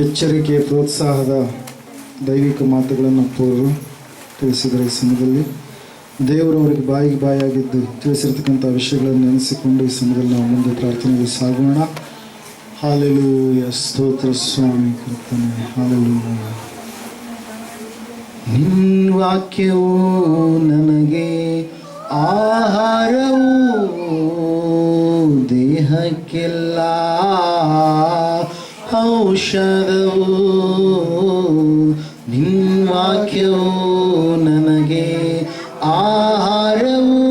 ಎಚ್ಚರಿಕೆ ಪ್ರೋತ್ಸಾಹದ ದೈವಿಕ ಮಾತುಗಳನ್ನು ಪೂರ್ವರು ತಿಳಿಸಿದರೆ ಈ ಸಮಯದಲ್ಲಿ ದೇವರವರಿಗೆ ಬಾಯಿಯಾಗಿದ್ದು ತಿಳಿಸಿರ್ತಕ್ಕಂಥ ವಿಷಯಗಳನ್ನು ನೆನೆಸಿಕೊಂಡು ಈ ಸಮಯದಲ್ಲಿ ನಾವು ಮುಂದೆ ಪ್ರಾರ್ಥನೆಗೆ ಸಾಗೋಣ. ಹಾಲೆಲೂಯ, ಸ್ತೋತ್ರ ಸ್ವಾಮಿ ಕರ್ತನೆ, ಹಾಲೆಲೂಯ. ನಿನ್ನ ವಾಕ್ಯವು ನನಗೆ ಆಹಾರವು, ದೇಹಕ್ಕೆಲ್ಲ ಔಷಧವು. ನಿನ್ನ ವಾಕ್ಯವು ನನಗೆ ಆಹಾರವು,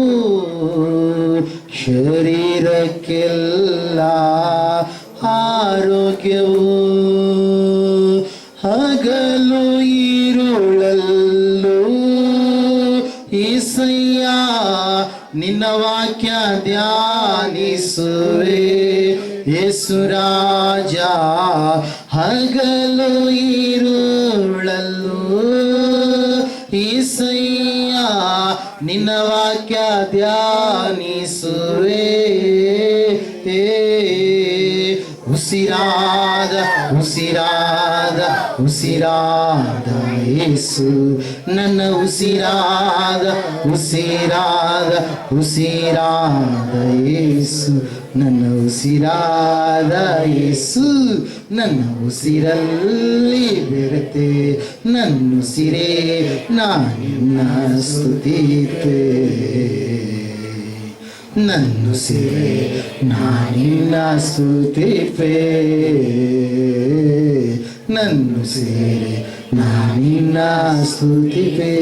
ಶರೀರಕ್ಕೆಲ್ಲ ಆರೋಗ್ಯವು. ಹಗಲು ഇരുಳಲ್ಲೂ ಏಸಯ್ಯ ನಿನ್ನ ವಾಕ್ಯ ಧ್ಯಾನಿಸುವೆ. ಯೇಸು ರಾಜ ಹಗಲು ഇരുಳಲ್ಲೂ ಏಸಯ್ಯ ನಿನ್ನ ವಾಕ್ಯ ಧ್ಯಾನಿಸುವೆ. ಉಸಿರಾದ ಉಸಿರಾದ ಉಸಿರಾದ ಯೇಸು ನನ್ನ ಉಸಿರಾದ ಉಸಿರಾದ ಉಸಿರಾದ ಯೇಸು ನನ್ನ ಉಸಿರಾದ ಯೇಸು ನನ್ನ ಉಸಿರಲ್ಲಿ ಬೆರೆತೆ. ನನ್ನ ಉಸಿರೇ ನಾನಿನ್ನ ಸ್ತುತಿತೆ, ನನ್ನುಸಿರೇ ನಾನಿನ್ನ ಸ್ತುತಿಪೆ, ನನ್ನುಸಿರೇ ನಾನಿನ್ನ ಸ್ತುತಿಪೆ.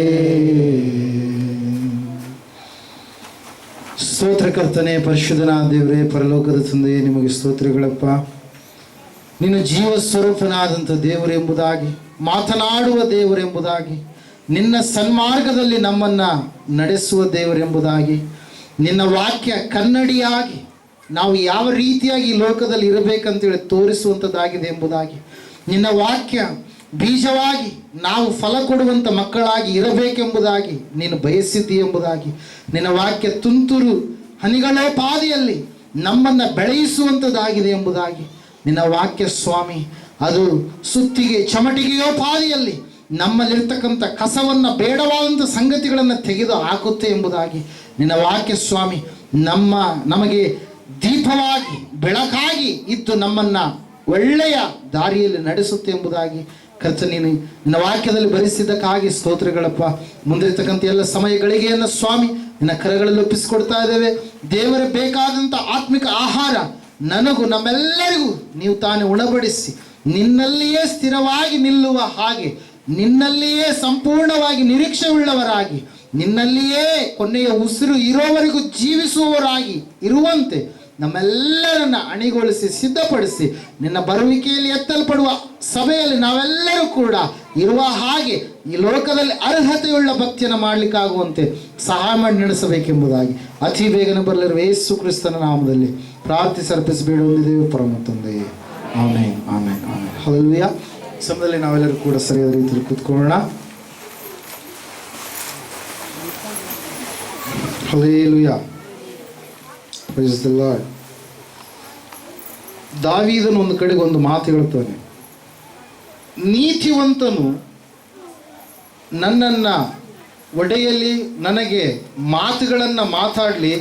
ಸ್ತೋತ್ರಕರ್ತನೆ, ಪರಿಶುದ್ಧನಾದ ದೇವರೇ, ಪರಲೋಕದ ತಂದೆಯೇ, ನಿಮಗೆ ಸ್ತೋತ್ರಗಳಪ್ಪ. ನೀನು ಜೀವ ಸ್ವರೂಪನಾದಂಥ ದೇವರೆಂಬುದಾಗಿ, ಮಾತನಾಡುವ ದೇವರೆಂಬುದಾಗಿ, ನಿನ್ನ ಸನ್ಮಾರ್ಗದಲ್ಲಿ ನಮ್ಮನ್ನು ನಡೆಸುವ ದೇವರೆಂಬುದಾಗಿ, ನಿನ್ನ ವಾಕ್ಯ ಕನ್ನಡಿಯಾಗಿ ನಾವು ಯಾವ ರೀತಿಯಾಗಿ ಈ ಲೋಕದಲ್ಲಿ ಇರಬೇಕಂತೇಳಿ ತೋರಿಸುವಂಥದ್ದಾಗಿದೆ ಎಂಬುದಾಗಿ, ನಿನ್ನ ವಾಕ್ಯ ಬೀಜವಾಗಿ ನಾವು ಫಲ ಕೊಡುವಂಥ ಮಕ್ಕಳಾಗಿ ಇರಬೇಕೆಂಬುದಾಗಿ ನೀನು ಬಯಸಿದ್ದಿ ಎಂಬುದಾಗಿ, ನಿನ್ನ ವಾಕ್ಯ ತುಂತುರು ಹನಿಗಳೋಪಾದಿಯಲ್ಲಿ ನಮ್ಮನ್ನು ಬೆಳೆಯಿಸುವಂಥದ್ದಾಗಿದೆ ಎಂಬುದಾಗಿ, ನಿನ್ನ ವಾಕ್ಯ ಸ್ವಾಮಿ ಅದು ಸುತ್ತಿಗೆ ಚಮಟಿಗೆಯೋಪಾದಿಯಲ್ಲಿ ನಮ್ಮಲ್ಲಿರ್ತಕ್ಕಂಥ ಕಸವನ್ನು, ಬೇಡವಾದಂಥ ಸಂಗತಿಗಳನ್ನು ತೆಗೆದು ಹಾಕುತ್ತೆ ಎಂಬುದಾಗಿ, ನಿನ್ನ ವಾಕ್ಯ ಸ್ವಾಮಿ ನಮಗೆ ದೀಪವಾಗಿ ಬೆಳಕಾಗಿ ಇದ್ದು ನಮ್ಮನ್ನು ಒಳ್ಳೆಯ ದಾರಿಯಲ್ಲಿ ನಡೆಸುತ್ತೆ ಎಂಬುದಾಗಿ ಕರ್ತನೇ, ನಿನ್ನ ವಾಕ್ಯದಲ್ಲಿ ಭರಿಸಿದ್ದಕ್ಕಾಗಿ ಸ್ತೋತ್ರಗಳಪ್ಪ. ಮುಂದಿರ್ತಕ್ಕಂಥ ಎಲ್ಲ ಸಮಯಗಳಿಗೆಯನ್ನು ಸ್ವಾಮಿ ನಿನ್ನ ಕರಗಳಲ್ಲಿ ಒಪ್ಪಿಸಿಕೊಡ್ತಾ ಇದ್ದೇವೆ. ದೇವರ ಬೇಕಾದಂಥ ಆತ್ಮಿಕ ಆಹಾರ ನನಗೂ ನಮ್ಮೆಲ್ಲರಿಗೂ ನೀವು ತಾನೇ ಉಣಬಡಿಸಿ ನಿನ್ನಲ್ಲಿಯೇ ಸ್ಥಿರವಾಗಿ ನಿಲ್ಲುವ ಹಾಗೆ, ನಿನ್ನಲ್ಲಿಯೇ ಸಂಪೂರ್ಣವಾಗಿ ನಿರೀಕ್ಷೆ ಉಳ್ಳವರಾಗಿ, ನಿನ್ನಲ್ಲಿಯೇ ಕೊನೆಯ ಉಸಿರು ಇರೋವರೆಗೂ ಜೀವಿಸುವವರಾಗಿ ಇರುವಂತೆ ನಮ್ಮೆಲ್ಲರನ್ನ ಅಣಿಗೊಳಿಸಿ ಸಿದ್ಧಪಡಿಸಿ, ನಿನ್ನ ಬರುವಿಕೆಯಲ್ಲಿ ಎತ್ತಲ್ಪಡುವ ಸಭೆಯಲ್ಲಿ ನಾವೆಲ್ಲರೂ ಕೂಡ ಇರುವ ಹಾಗೆ ಈ ಲೋಕದಲ್ಲಿ ಅರ್ಹತೆಯುಳ್ಳ ಭಕ್ತಿಯನ್ನು ಮಾಡಲಿಕ್ಕಾಗುವಂತೆ ಸಹಾಯ ಮಾಡಿ ನಡೆಸಬೇಕೆಂಬುದಾಗಿ ಅತಿ ಬೇಗನೆ ಬರಲಿರುವ ಯೇಸು ಕ್ರಿಸ್ತನ ನಾಮದಲ್ಲಿ ಪ್ರಾರ್ಥಿಸಿ ಅರ್ಪಿಸಬೇಡುವಂದಿದ್ದೇವೆ ಪರಮ ತಂದೆಯೇ. Amen, amen, amen. ಹಲ್ಲೆಲೂಯ. ಸಮಯದಲ್ಲಿ ನಾವೆಲ್ಲರೂ ಕೂಡ ಸರಿಯಾದ ರೀತಿಯಲ್ಲಿ ಕೂತ್ಕೊಳ್ಳೋಣ. ಹಲ್ಲೆಲೂಯ. Praise the Lord. ದಾವೀದನು ಒಂದು ಕಡೆಗೆ ಒಂದು ಮಾತು ಹೇಳ್ತಾನೆ, ನೀತಿವಂತನು ನನ್ನನ್ನು ಒಡೆಯಲಿ, ನನಗೆ ಮಾತುಗಳನ್ನು ಮಾತಾಡಲಿ,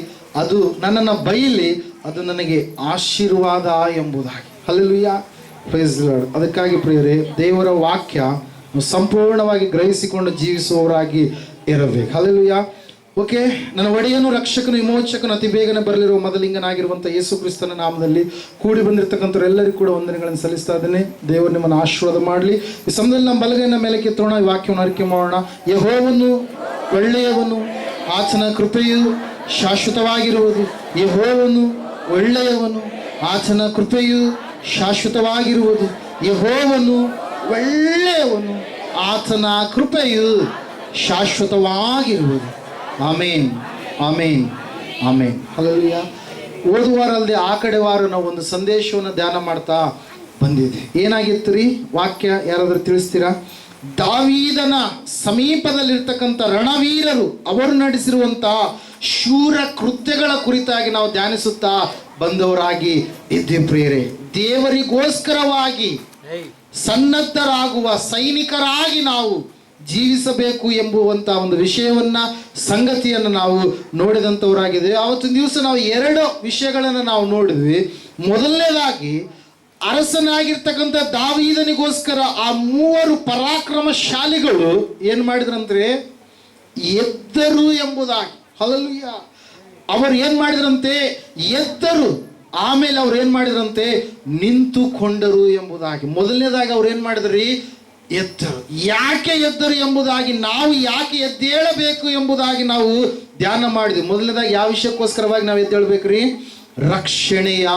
ಅದು ನನ್ನನ್ನು ಬೈಲಿ, ಅದು ನನಗೆ ಆಶೀರ್ವಾದ ಎಂಬುದಾಗಿ. ಹಲ್ಲೆಲೂಯ. Praise the Lord. ಅದಕ್ಕಾಗಿ ಪ್ರಿಯರೇ, ದೇವರ ವಾಕ್ಯ ಸಂಪೂರ್ಣವಾಗಿ ಗ್ರಹಿಸಿಕೊಂಡು ಜೀವಿಸುವವರಾಗಿ ಇರಬೇಕು. ಹಲ್ಲೆಲೂಯ. ಓಕೆ, ನನ್ನ ಒಡೆಯನು, ರಕ್ಷಕನು, ವಿಮೋಚಕನು, ಅತಿ ಬೇಗನೆ ಬರಲಿರುವ ಮೊದಲಿಂಗನಾಗಿರುವಂಥ ಯೇಸು ಕ್ರಿಸ್ತನ ನಾಮದಲ್ಲಿ ಕೂಡಿ ಬಂದಿರತಕ್ಕಂಥವರೆಲ್ಲರಿಗೂ ಕೂಡ ವಂದನೆಗಳನ್ನು ಸಲ್ಲಿಸ್ತಾ ಇದ್ದೇನೆ. ದೇವರು ನಿಮ್ಮನ್ನು ಆಶೀರ್ವಾದ ಮಾಡಲಿ. ಈ ಸಮಯದಲ್ಲಿ ನಮ್ಮ ಬಲಗೈನ ಮೇಲೆ ಕೆತ್ತೋಣ, ಈ ವಾಕ್ಯವನ್ನು ಅರಿಕೆ ಮಾಡೋಣ. ಯೆಹೋವನು ಒಳ್ಳೆಯವನು, ಆತನ ಕೃಪೆಯು ಶಾಶ್ವತವಾಗಿರುವುದು. ಯೆಹೋವನು ಒಳ್ಳೆಯವನು, ಆತನ ಕೃಪೆಯು ಶಾಶ್ವತವಾಗಿರುವುದು. ಯೆಹೋವನು ಒಳ್ಳೆಯವನು, ಆತನ ಕೃಪೆಯು ಶಾಶ್ವತವಾಗಿರುವುದು. ಆಮೇನ್, ಆಮೇನ್, ಆಮೇನ್. ಹಲ್ಲೆಲೂಯ. ಓದುವಾರ ಅಲ್ಲದೆ ಆ ಕಡೆ ವಾರ ನಾವು ಒಂದು ಸಂದೇಶವನ್ನು ಧ್ಯಾನ ಮಾಡ್ತಾ ಬಂದಿದೆ. ಏನಾಗಿತ್ತು ರೀ ವಾಕ್ಯ? ಯಾರಾದರೂ ತಿಳಿಸ್ತೀರಾ? ದಾವೀದನ ಸಮೀಪದಲ್ಲಿರ್ತಕ್ಕಂಥ ರಣವೀರರು ಅವರು ನಡೆಸಿರುವಂತಹ ಶೂರ ಕೃತ್ಯಗಳ ಕುರಿತಾಗಿ ನಾವು ಧ್ಯಾನಿಸುತ್ತಾ ಬಂದವರಾಗಿ ಇದ್ದೀವಿ ಪ್ರಿಯರೇ. ದೇವರಿಗೋಸ್ಕರವಾಗಿ ಸನ್ನದ್ಧರಾಗುವ ಸೈನಿಕರಾಗಿ ನಾವು ಜೀವಿಸಬೇಕು ಎಂಬುವಂಥ ಒಂದು ವಿಷಯವನ್ನ, ಸಂಗತಿಯನ್ನು ನಾವು ನೋಡಿದಂಥವರಾಗಿದ್ದೇವೆ. ಆವತ್ತಿನ ದಿವಸ ನಾವು 2 ವಿಷಯಗಳನ್ನು ನಾವು ನೋಡಿದ್ವಿ. ಮೊದಲನೇದಾಗಿ, ಅರಸನಾಗಿರ್ತಕ್ಕಂಥ ದಾವೀದನಿಗೋಸ್ಕರ ಆ 3 ಪರಾಕ್ರಮಶಾಲಿಗಳು ಏನು ಮಾಡಿದ್ರಂದ್ರೆ ಎದ್ದರು ಎಂಬುದಾಗಿ. ಹಲ್ಲೆಲೂಯಾ. ಅವರು ಏನು ಮಾಡಿದ್ರಂತೆ? ಎದ್ದರು. ಆಮೇಲೆ ಅವ್ರು ಏನು ಮಾಡಿದ್ರಂತೆ? ನಿಂತುಕೊಂಡರು ಎಂಬುದಾಗಿ. ಮೊದಲನೇದಾಗಿ ಅವ್ರು ಏನು ಮಾಡಿದ್ರಿ? ಎದ್ದರು. ಯಾಕೆ ಎದ್ದರು ಎಂಬುದಾಗಿ, ನಾವು ಯಾಕೆ ಎದ್ದೇಳಬೇಕು ಎಂಬುದಾಗಿ ನಾವು ಧ್ಯಾನ ಮಾಡಿದ್ವಿ. ಮೊದಲನೇದಾಗಿ ಯಾವ ವಿಷಯಕ್ಕೋಸ್ಕರವಾಗಿ ನಾವು ಎದ್ದೇಳಬೇಕ್ರಿ? ರಕ್ಷಣೆಯ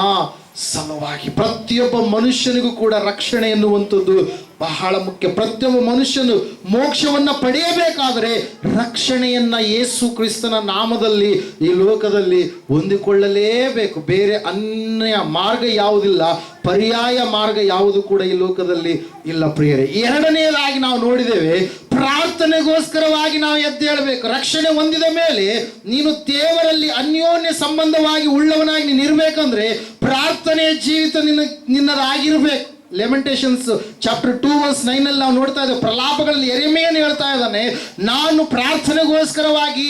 ಸಲುವಾಗಿ. ಪ್ರತಿಯೊಬ್ಬ ಮನುಷ್ಯನಿಗೂ ಕೂಡ ರಕ್ಷಣೆ ಎನ್ನುವಂಥದ್ದು ಬಹಳ ಮುಖ್ಯ. ಪ್ರತಿಯೊಬ್ಬ ಮನುಷ್ಯನು ಮೋಕ್ಷವನ್ನು ಪಡೆಯಬೇಕಾದರೆ ರಕ್ಷಣೆಯನ್ನ ಯೇಸು ಕ್ರಿಸ್ತನ ನಾಮದಲ್ಲಿ ಈ ಲೋಕದಲ್ಲಿ ಹೊಂದಿಕೊಳ್ಳಲೇಬೇಕು. ಬೇರೆ ಅನ್ಯ ಮಾರ್ಗ ಯಾವುದಿಲ್ಲ, ಪರ್ಯಾಯ ಮಾರ್ಗ ಯಾವುದು ಕೂಡ ಈ ಲೋಕದಲ್ಲಿ ಇಲ್ಲ ಪ್ರಿಯರೇ. ಎರಡನೆಯದಾಗಿ ನಾವು ನೋಡಿದ್ದೇವೆ, ಪ್ರಾರ್ಥನೆಗೋಸ್ಕರವಾಗಿ ನಾವು ಎದ್ದೇಳಬೇಕು. ರಕ್ಷಣೆ ಹೊಂದಿದ ಮೇಲೆ ನೀನು ದೇವರಲ್ಲಿ ಅನ್ಯೋನ್ಯ ಸಂಬಂಧವಾಗಿ ಉಳ್ಳವನಾಗಿ ನೀನು ಇರಬೇಕಂದ್ರೆ ಪ್ರಾರ್ಥನೆಯ ಜೀವಿತ ನಿನ್ನದಾಗಿರ್ಬೇಕು. ಲೆಮೆಂಟೇಷನ್ಸ್ ಚಾಪ್ಟರ್ 2:9 ನಾವು ನೋಡ್ತಾ ಇದ್ದೇವೆ. ಪ್ರಲಾಪಗಳಲ್ಲಿ ಯೆರೆಮೀಯನು ಹೇಳ್ತಾ ಇದ್ದಾನೆ, ನಾನು ಪ್ರಾರ್ಥನೆಗೋಸ್ಕರವಾಗಿ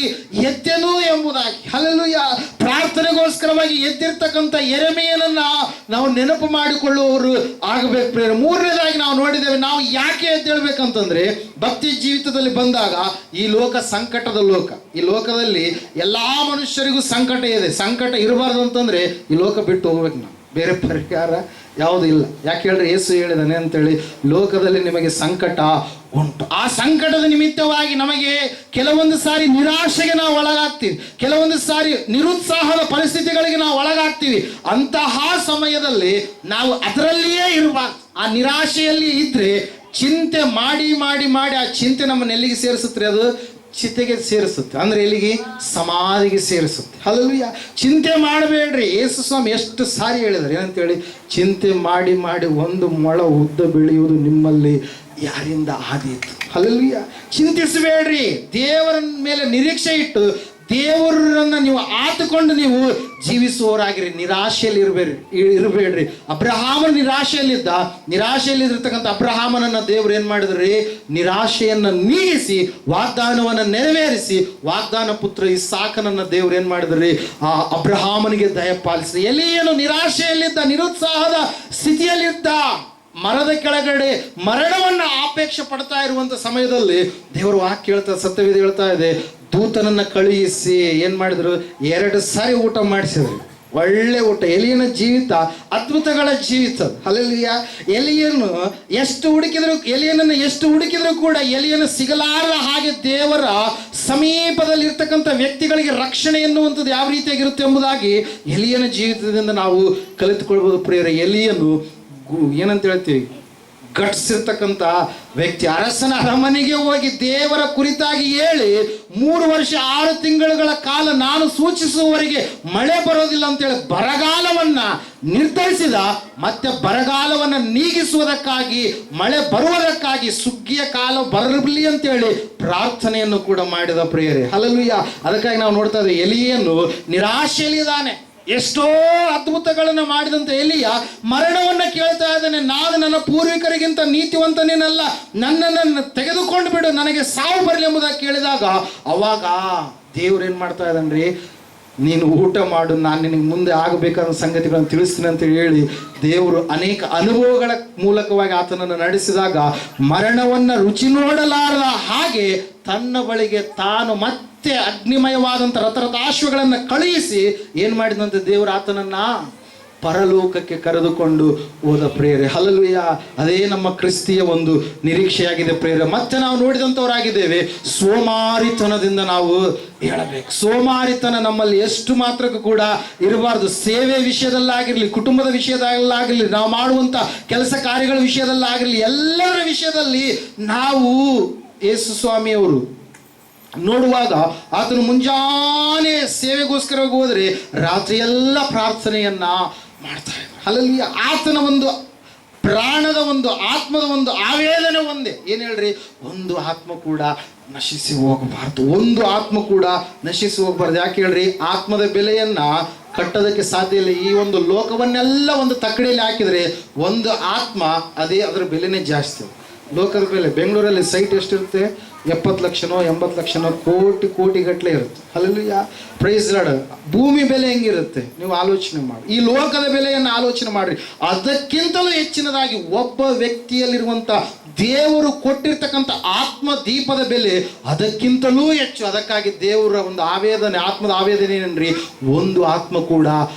ಎದ್ದೆನು ಎಂಬುದಾಗಿ. ಹಲ್ಲೆಲೂಯಾ. ಪ್ರಾರ್ಥನೆಗೋಸ್ಕರವಾಗಿ ಎದ್ದಿರ್ತಕ್ಕಂಥ ಯೆರೆಮೀಯನನ್ನ ನಾವು ನೆನಪು ಮಾಡಿಕೊಳ್ಳುವವರು ಆಗಬೇಕು ಪ್ರಿಯರೇ. ಮೂರನೇದಾಗಿ ನಾವು ನೋಡಿದ್ದೇವೆ, ನಾವು ಯಾಕೆ ಎದ್ದೇಳಬೇಕಂತಂದ್ರೆ ಭಕ್ತಿ ಜೀವಿತದಲ್ಲಿ ಬಂದಾಗ ಈ ಲೋಕ ಸಂಕಟದ ಲೋಕ. ಈ ಲೋಕದಲ್ಲಿ ಎಲ್ಲಾ ಮನುಷ್ಯರಿಗೂ ಸಂಕಟ ಇದೆ. ಸಂಕಟ ಇರಬಾರ್ದು ಅಂತಂದ್ರೆ ಈ ಲೋಕ ಬಿಟ್ಟು ಹೋಗ್ಬೇಕು. ನಾವು ಬೇರೆ ಪರಿಹಾರ ಯಾವುದೂ ಇಲ್ಲ. ಯಾಕೆ ಹೇಳ್ರಿ? ಯೇಸು ಹೇಳಿದಾನೆ ಅಂತೇಳಿ, ಲೋಕದಲ್ಲಿ ನಿಮಗೆ ಸಂಕಟ ಉಂಟು. ಆ ಸಂಕಟದ ನಿಮಿತ್ತವಾಗಿ ನಮಗೆ ಕೆಲವೊಂದು ಸಾರಿ ನಿರಾಶೆಗೆ ನಾವು ಒಳಗಾಗ್ತೀವಿ, ಕೆಲವೊಂದು ಸಾರಿ ನಿರುತ್ಸಾಹದ ಪರಿಸ್ಥಿತಿಗಳಿಗೆ ನಾವು ಒಳಗಾಗ್ತೀವಿ. ಅಂತಹ ಸಮಯದಲ್ಲಿ ನಾವು ಅದರಲ್ಲಿಯೇ ಇರಬಾರ್ದು. ಆ ನಿರಾಶೆಯಲ್ಲಿ ಇದ್ರೆ ಚಿಂತೆ ಮಾಡಿ ಮಾಡಿ ಮಾಡಿ ಆ ಚಿಂತೆ ನಮ್ಮನ್ನ ಎಲ್ಲಿಗೆ ಸೇರಿಸುತ್ತೆ? ಅದು ಚಿತೆಗೆ ಸೇರಿಸುತ್ತೆ. ಅಂದ್ರೆ ಎಲ್ಲಿಗೆ? ಸಮಾಧಿಗೆ ಸೇರಿಸುತ್ತೆ. ಹಲ್ಲೆಲೂಯಾ. ಚಿಂತೆ ಮಾಡಬೇಡ್ರಿ. ಯೇಸು ಸ್ವಾಮಿ ಎಷ್ಟು ಸಾರಿ ಹೇಳಿದ್ದಾರೆ ಏನಂತೇಳಿ? ಚಿಂತೆ ಮಾಡಿ ಮಾಡಿ 1 ಮೊಳ ಉದ್ದ ಬೆಳೆಯುವುದು ನಿಮ್ಮಲ್ಲಿ ಯಾರಿಂದ ಆದೀತು? ಹಲ್ಲೆಲೂಯಾ. ಚಿಂತಿಸಬೇಡ್ರಿ. ದೇವರ ಮೇಲೆ ನಿರೀಕ್ಷೆ ಇಟ್ಟು ದೇವರನ್ನ ನೀವು ಆತುಕೊಂಡು ನೀವು ಜೀವಿಸುವವರಾಗಿರಿ. ನಿರಾಶೆಯಲ್ಲಿ ಇರಬೇಡ್ರಿ. ಅಬ್ರಹಾಮನ ನಿರಾಶೆಯಲ್ಲಿರ್ತಕ್ಕಂಥ ಅಬ್ರಹಾಮನನ್ನ ದೇವರು ಏನ್ ಮಾಡಿದ್ರಿ? ನಿರಾಶೆಯನ್ನ ನೀಗಿಸಿ ವಾಗ್ದಾನವನ್ನು ನೆರವೇರಿಸಿ ವಾಗ್ದಾನ ಪುತ್ರ ಇಸಾಕನನ್ನ ದೇವರು ಏನ್ ಮಾಡಿದ್ರಿ? ಆ ಅಬ್ರಹಾಮನಿಗೆ ದಯಪಾಲಿಸಿ. ಎಲಿಯನು ನಿರಾಶೆಯಲ್ಲಿದ್ದ, ನಿರುತ್ಸಾಹದ ಸ್ಥಿತಿಯಲ್ಲಿದ್ದ, ಮರದ ಕೆಳಗಡೆ ಮರಣವನ್ನ ಅಪೇಕ್ಷೆ ಪಡ್ತಾ ಇರುವಂತ ಸಮಯದಲ್ಲಿ ದೇವರು ವಾಕ್ಯ ಹೇಳ್ತಾ, ಸತ್ಯವೇದ ಹೇಳ್ತಾ ಇದೆ, ದೂತನನ್ನ ಕಳುಹಿಸಿ ಏನ್ ಮಾಡಿದ್ರು? 2 ಸಾರಿ ಊಟ ಮಾಡಿಸಿದ್ರು. ಒಳ್ಳೆ ಊಟ. ಎಲಿಯನ ಜೀವಿತ ಅದ್ಭುತಗಳ ಜೀವಿತ. ಹಲ್ಲೆಲೂಯಾ. ಎಲಿಯನನ್ನು ಎಷ್ಟು ಹುಡುಕಿದ್ರು ಕೂಡ ಎಲಿಯನು ಸಿಗಲಾರದ ಹಾಗೆ ದೇವರ ಸಮೀಪದಲ್ಲಿರ್ತಕ್ಕಂಥ ವ್ಯಕ್ತಿಗಳಿಗೆ ರಕ್ಷಣೆ ಎನ್ನುವಂಥದ್ದು ಯಾವ ರೀತಿಯಾಗಿರುತ್ತೆ ಎಂಬುದಾಗಿ ಎಲಿಯನ ಜೀವಿತದಿಂದ ನಾವು ಕಲಿತುಕೊಳ್ಬೋದು ಪ್ರಿಯರೇ. ಎಲಿಯನು ಏನಂತ ಹೇಳ್ತೀವಿ? ಗಟ್ಸ್ ಇರ್ತಕ್ಕಂಥ ವ್ಯಕ್ತಿ. ಅರಸನ ಅರಮನೆಗೆ ಹೋಗಿ ದೇವರ ಕುರಿತಾಗಿ ಹೇಳಿ 3 ವರ್ಷ 6 ತಿಂಗಳುಗಳ ಕಾಲ ನಾನು ಸೂಚಿಸುವವರೆಗೆ ಮಳೆ ಬರೋದಿಲ್ಲ ಅಂತೇಳಿ ಬರಗಾಲವನ್ನ ನಿರ್ಧರಿಸಿದ. ಮತ್ತೆ ಬರಗಾಲವನ್ನ ನೀಗಿಸುವುದಕ್ಕಾಗಿ, ಮಳೆ ಬರುವುದಕ್ಕಾಗಿ ಸುಗ್ಗಿಯ ಕಾಲ ಬರಲಿ ಅಂತೇಳಿ ಪ್ರಾರ್ಥನೆಯನ್ನು ಕೂಡ ಮಾಡಿದ ಪ್ರಿಯರೇ. ಹಲ್ಲೆಲೂಯಾ. ಅದಕ್ಕಾಗಿ ನಾವು ನೋಡ್ತಾ ಇದ್ದೇವೆ, ಎಲಿಯನು ನಿರಾಶೆಯಲ್ಲಿದ್ದಾನೆ. ಎಷ್ಟೋ ಅದ್ಭುತಗಳನ್ನು ಮಾಡಿದಂತ ಎಲಿಯ ಮರಣವನ್ನ ಕೇಳ್ತಾ ಇದ್ದಾನೆ. ನಾನು ನನ್ನ ಪೂರ್ವಿಕರಿಗಿಂತ ನೀತಿವಂತನೇನಲ್ಲ, ನನ್ನನ್ನು ತೆಗೆದುಕೊಂಡು ಬಿಡು, ನನಗೆ ಸಾವು ಬರಲಿ ಎಂಬುದಾಗಿ ಕೇಳಿದಾಗ ಅವಾಗ ದೇವ್ರು ಏನ್ ಮಾಡ್ತಾ ಇದ್ದಾನ್ರಿ? ನೀನು ಊಟ ಮಾಡು, ನಾನು ನಿನಗೆ ಮುಂದೆ ಆಗಬೇಕಾದ ಸಂಗತಿಗಳನ್ನು ತಿಳಿಸ್ತೀನಿ ಅಂತ ಹೇಳಿ ದೇವರು ಅನೇಕ ಅನುಭವಗಳ ಮೂಲಕವಾಗಿ ಆತನನ್ನು ನಡೆಸಿದಾಗ ಮರಣವನ್ನ ರುಚಿ ನೋಡಲಾರದ ಹಾಗೆ ತನ್ನ ಬಳಿಗೆ ತಾನು ಮತ್ತೆ ಅಗ್ನಿಮಯವಾದಂಥ ರಥರಥಾಶ್ವಗಳನ್ನು ಕಳುಹಿಸಿ ಏನ್ ಮಾಡಿದಂತೆ ದೇವರು ಆತನನ್ನ ಪರಲೋಕಕ್ಕೆ ಕರೆದುಕೊಂಡು ಹೋದ ಪ್ರೇರೆ. ಹಲ್ಲೆಲೂಯಾ. ಅದೇ ನಮ್ಮ ಕ್ರಿಸ್ತಿಯ ಒಂದು ನಿರೀಕ್ಷೆಯಾಗಿದೆ ಪ್ರೇರೆ. ಮತ್ತೆ ನಾವು ನೋಡಿದಂಥವರಾಗಿದ್ದೇವೆ, ಸೋಮಾರಿತನದಿಂದ ನಾವು ಹೇಳಬೇಕು. ಸೋಮಾರಿತನ ನಮ್ಮಲ್ಲಿ ಎಷ್ಟು ಮಾತ್ರಕ್ಕೂ ಕೂಡ ಇರಬಾರ್ದು. ಸೇವೆ ವಿಷಯದಲ್ಲಾಗಿರಲಿ, ಕುಟುಂಬದ ವಿಷಯದಲ್ಲಾಗಿರಲಿ, ನಾವು ಮಾಡುವಂಥ ಕೆಲಸ ಕಾರ್ಯಗಳ ವಿಷಯದಲ್ಲಾಗಿರಲಿ, ಎಲ್ಲರ ವಿಷಯದಲ್ಲಿ ನಾವು ಯೇಸು ಸ್ವಾಮಿಯವರು ನೋಡುವಾಗ ಆತನು ಮುಂಜಾನೆ ಸೇವೆಗೋಸ್ಕರ ಹೋದರೆ ರಾತ್ರಿ ಎಲ್ಲ ಪ್ರಾರ್ಥನೆಯನ್ನ ಮಾಡ್ತಾ ಇದ್ದ. ಹಲ್ಲೆಲೂಯಾ. ಆತನ ಒಂದು ಪ್ರಾಣದ ಒಂದು ಆತ್ಮದ ಒಂದು ಆವೇದನೆ ಒಂದೇ. ಏನು ಹೇಳ್ರಿ? ಒಂದು ಆತ್ಮ ಕೂಡ ನಶಿಸಿ ಹೋಗಬಾರ್ದು. ಒಂದು ಆತ್ಮ ಕೂಡ ನಶಿಸಿ ಹೋಗಬಾರ್ದು. ಯಾಕೆ ಹೇಳ್ರಿ? ಆತ್ಮದ ಬೆಲೆಯನ್ನ ಕಟ್ಟೋದಕ್ಕೆ ಸಾಧ್ಯ ಇಲ್ಲ. ಈ ಒಂದು ಲೋಕವನ್ನೆಲ್ಲ ಒಂದು ತಕ್ಕಡಿಯಲ್ಲಿ ಹಾಕಿದರೆ ಒಂದು ಆತ್ಮ, ಅದೇ ಅದರ ಬೆಲೆನೇ ಜಾಸ್ತಿ. ಲೋಕದ ಬೆಲೆ ಬೆಂಗಳೂರಲ್ಲಿ ಸೈಟ್ ಎಷ್ಟಿರುತ್ತೆ? 70 ಲಕ್ಷನೋ 80 ಲಕ್ಷನೋ, ಕೋಟಿ ಗಟ್ಟಲೆ ಇರುತ್ತೆ. Hallelujah, praise Lord. ಭೂಮಿ ಬೆಲೆ ಹೆಂಗಿರುತ್ತೆ ನೀವು ಆಲೋಚನೆ ಮಾಡಿ. ಈ ಲೋಕದ ಬೆಲೆಯನ್ನು ಆಲೋಚನೆ ಮಾಡಿರಿ. ಅದಕ್ಕಿಂತಲೂ ಹೆಚ್ಚಿನದಾಗಿ ಒಬ್ಬ ವ್ಯಕ್ತಿಯಲ್ಲಿರುವಂಥ ದೇವರು ಕೊಟ್ಟಿರ್ತಕ್ಕಂಥ ಆತ್ಮ ದೀಪದ ಬೆಲೆ ಅದಕ್ಕಿಂತಲೂ ಹೆಚ್ಚು. ಅದಕ್ಕಾಗಿ ದೇವರ ಒಂದು ಆವೇದನೆ, ಆತ್ಮದ ಆವೇದನೆ ಏನೇನ್ರಿ, ಒಂದು ಆತ್ಮ ಕೂಡ